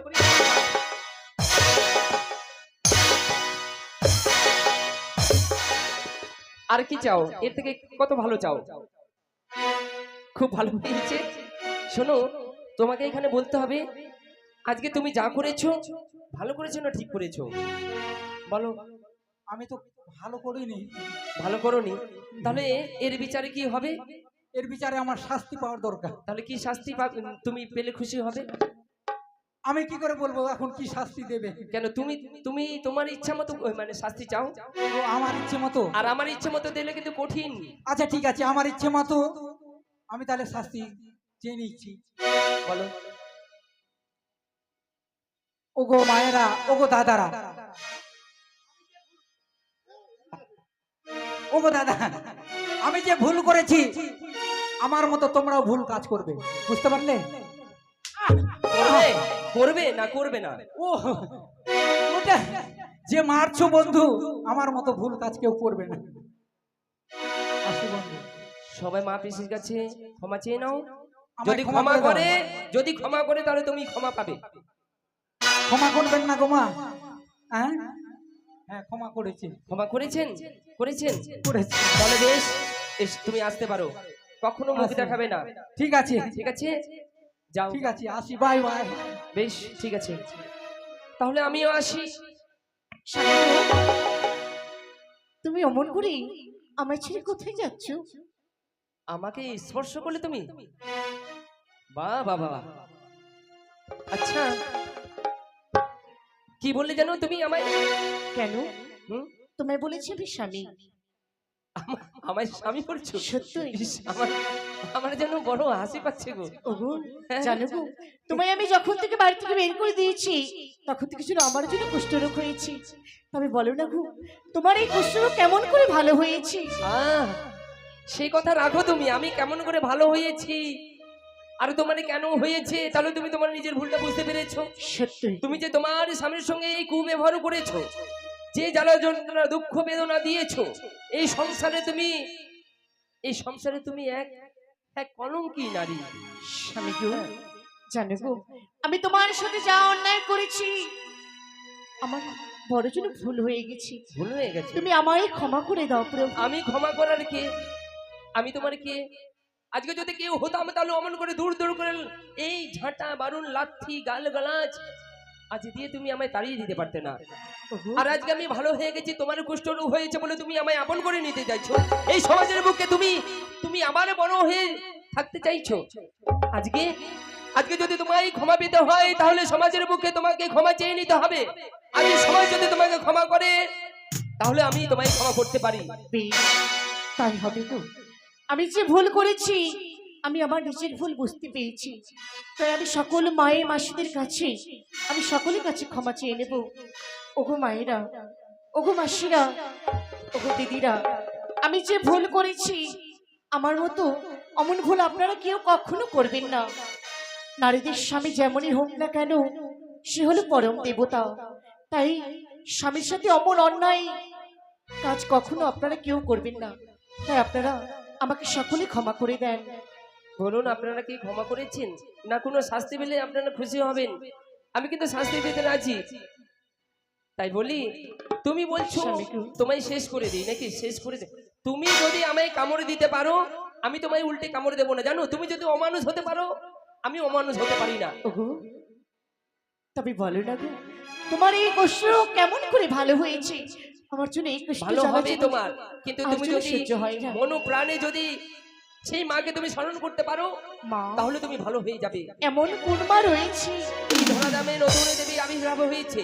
আর কি চাও? এর থেকে কত ভালো চাও? খুব ভালো হয়েছে। শোনো, তোমাকে এখানে বলতে হবে, আজকে তুমি যা করেছো ভালো করেছো না ঠিক করেছো? বলো। আমি তো ভালো করিনি। ভালো করোনি? তাহলে এর বিচারে কি হবে? এর বিচারে আমার শাস্তি পাওয়ার দরকার। তাহলে কি শাস্তি তুমি পেলে খুশি হবে? আমি কি করে বলবো এখন কি শাস্তি দেবে? কেন, তুমি তুমি তোমার ইচ্ছা মতো মানে শাস্তি চাও, ও আমার ইচ্ছে মতো। আর আমার ইচ্ছে মতো দিলে কিন্তু কঠিন। আচ্ছা ঠিক আছে, আমার ইচ্ছে মতো আমি তাহলে শাস্তি চেয়ে নিচ্ছি। বলো। ওগো মায়েরা, ওগো দাদারা, ওগো দাদা, আমি যে ভুল করেছি, আমার মতো তোমরাও ভুল কাজ করবে, বুঝতে পারলে? করবে? করবে না করবে না? ও ওটা যে মারছো বন্ধু, আমার মতো ভুল কাজ কেউ করবে না। আসি বন্ধু। সবাই মা পিসির কাছে ক্ষমা চেয়ে নাও। আমায় যদি ক্ষমা ক্ষমা করে দাও। করে, যদি ক্ষমা করে, তাহলে তুমি ক্ষমা পাবে। ক্ষমা করবেন না গো মা? হ্যাঁ হ্যাঁ, ক্ষমা করেছি। ক্ষমা করেছেন? করেছেন? করেছি। তাহলে বেশ, তুমি আসতে পারো, কখনো মুখ আসি। দেখাবে না। ঠিক আছে ঠিক আছে, যাও। ঠিক আছে, আসি, বাই বাই। বেশ, ঠিক আছে, তাহলে আমিও আসি। শান্ত তুমি অমন করে আমার ছেড়ে কোথায় যাচ্ছ? আমাকে স্পর্শ করলে তুমি? বাহ বাহ বাহ। আচ্ছা, কি বললে জানো তুমি আমায়? কেন? হুম? তোমায় বলেছি আমি স্বামী। আমায় স্বামী করছো? সত্যই। ইস, আমার আমার যেন বড় হাসি পাচ্ছে গো। ওগো জানো গো, তোমায় আমি যখন থেকে বাড়ি থেকে বের করে দিয়েছি তখন থেকে যেন আমার জন্য কুষ্ঠরোগ হয়েছে। তবে বলো না গো, তোমার এই কুষ্ঠরোগ কেমন করে ভালো হয়েছে? সেই কথা রাখো তুমি। আমি কেমন করে ভালো হয়েছি আর তোমার কেন হয়েছে, তাহলে তুমি তোমার নিজের ভুলটা বুঝতে পেরেছো। সত্যি তুমি যে তোমার স্বামীর সঙ্গে এই কুব্যবহার করেছো, যে জ্বালা যন্ত্রণা দুঃখ বেদনা দিয়েছো, এই সংসারে তুমি এক এক কলঙ্কি নারী। স্বামী গো, জানো গো, আমি তোমার সাথে যা অন্যায় করেছি আমার বড় জন্য ভুল হয়ে গেছি। ভুল হয়ে গেছে? তুমি আমায় ক্ষমা করে দাও প্রভু। আমি ক্ষমা করার কে? আমি তোমার কে? আজকে যদি কেউ হতাম তাহলে অমন করে দূর দূর করে এই ঝাঁটা বারুন লাথি গালগালাজ আজ দিয়ে তুমি আমায় তাড়িয়ে দিতে পারতে না। ওগো, আর আজকে আমি ভালো হয়ে গেছি, তোমার কুষ্ঠরোগ হয়েছে বলে তুমি আমায় আপন করে নিতে চাইছো। এই সমাজের বুকে তুমি আবার বড় হয়ে থাকতে চাইছো। আজকে যদি তোমায় ক্ষমা পেতে হয় তাহলে সমাজের বুকে তোমাকে ক্ষমা চেয়ে নিতে হবে। আর এই সমাজ যদি তোমাকে ক্ষমা করে তাহলে আমি তোমায় ক্ষমা করতে পারি। বেশ, তাই হবে গো। আমি যে ভুল করেছি আমি আমার নিজের ভুল বুঝতে পেরেছি, তাই আমি সকল মায়ের মাসিদের কাছে আমি সকলের কাছে ক্ষমা চেয়ে নেব। ওগো মায়েরা, ওগো মাসিরা, ওগো দিদিরা, আমি যে ভুল করেছি আমার মতো অমন ভুল আপনারা কেউ কখনো করবেন না। নারীদের স্বামী যেমনই হোক না কেন সে হলো পরম দেবতা, তাই স্বামীর সাথে অমন অন্যায় কাজ কখনো আপনারা কেউ করবেন না। তাই আপনারা আমাকে সকলে ক্ষমা করে দেন। বলুন, আপনারা কি ক্ষমা করেছেন না কোনো শাস্তি পেলে আপনারা খুশি হবেন? আমি কিন্তু শাস্তি পেতে রাজি। তাই বলি, তুমি বলছো তোমায় শেষ করে দিই নাকি? শেষ করে দে। তুমি যদি আমায় কামড় দিতে পারো আমি তোমায় উল্টে কামড় দেবো না, জানো? তুমি যদি অমানুষ হতে পারো আমি অমানুষ হতে পারি না। ওগো, তবে বলো না গো, তোমার এই কষ্ট কেমন করে ভালো হয়েছে? আমার জন্য এই কষ্ট ভালো জ্বালা হবে জীবন তোমার, কিন্তু আর তুমি যেন যদি সহ্য হয় না। মনো প্রাণে যদি সেই মাকে তুমি স্মরণ করতে পারো মা, তাহলে তুমি ভালো হয়ে যাবে। এমন কোন মা রয়েছে? এই ধরাধামে নতুন দেবী আবির্ভাব হয়েছে।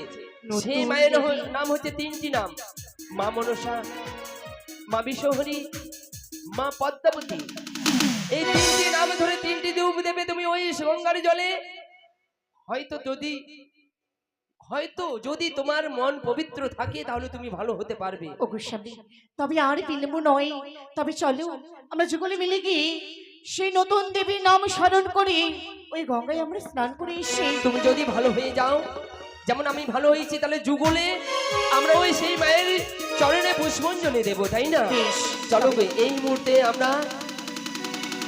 নতুন সেই মায়ের দেবী? নাম হচ্ছে তিনটি নাম: মা মনসা, মা বিশ্বহরী, মা পদ্মাবতী। এই তিনটি নাম ধরে তিনটি রূপ দেবে তুমি ওই গঙ্গার জলে। হয়তো যদি তোমার মন পবিত্র থাকে তাহলে তুমি ভালো হতে পারবে। ওগো স্বামী, তবে আর বিলম্ব নয়, তবে চলো আমরা যুগলে মিলে গিয়ে সেই নতুন দেবীর নাম স্মরণ করে ওই গঙ্গায় আমরা স্নান করে এসে তুমি যদি ভালো হয়ে যাও যেমন আমি ভালো হয়েছি তাহলে যুগলে আমরা ওই সেই মায়ের চরণে পুষ্পাঞ্জলি দেব, তাই না? বেশ, চলো গো, এই মুহূর্তে আমরা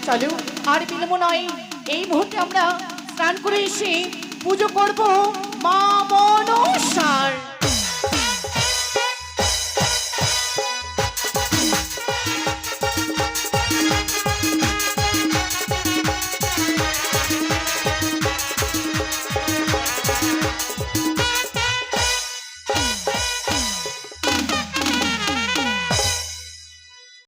চলো আর বিলম্ব নয়, এই মুহূর্তে আমরা স্নান করে এসে পুজো করব মা মনসার।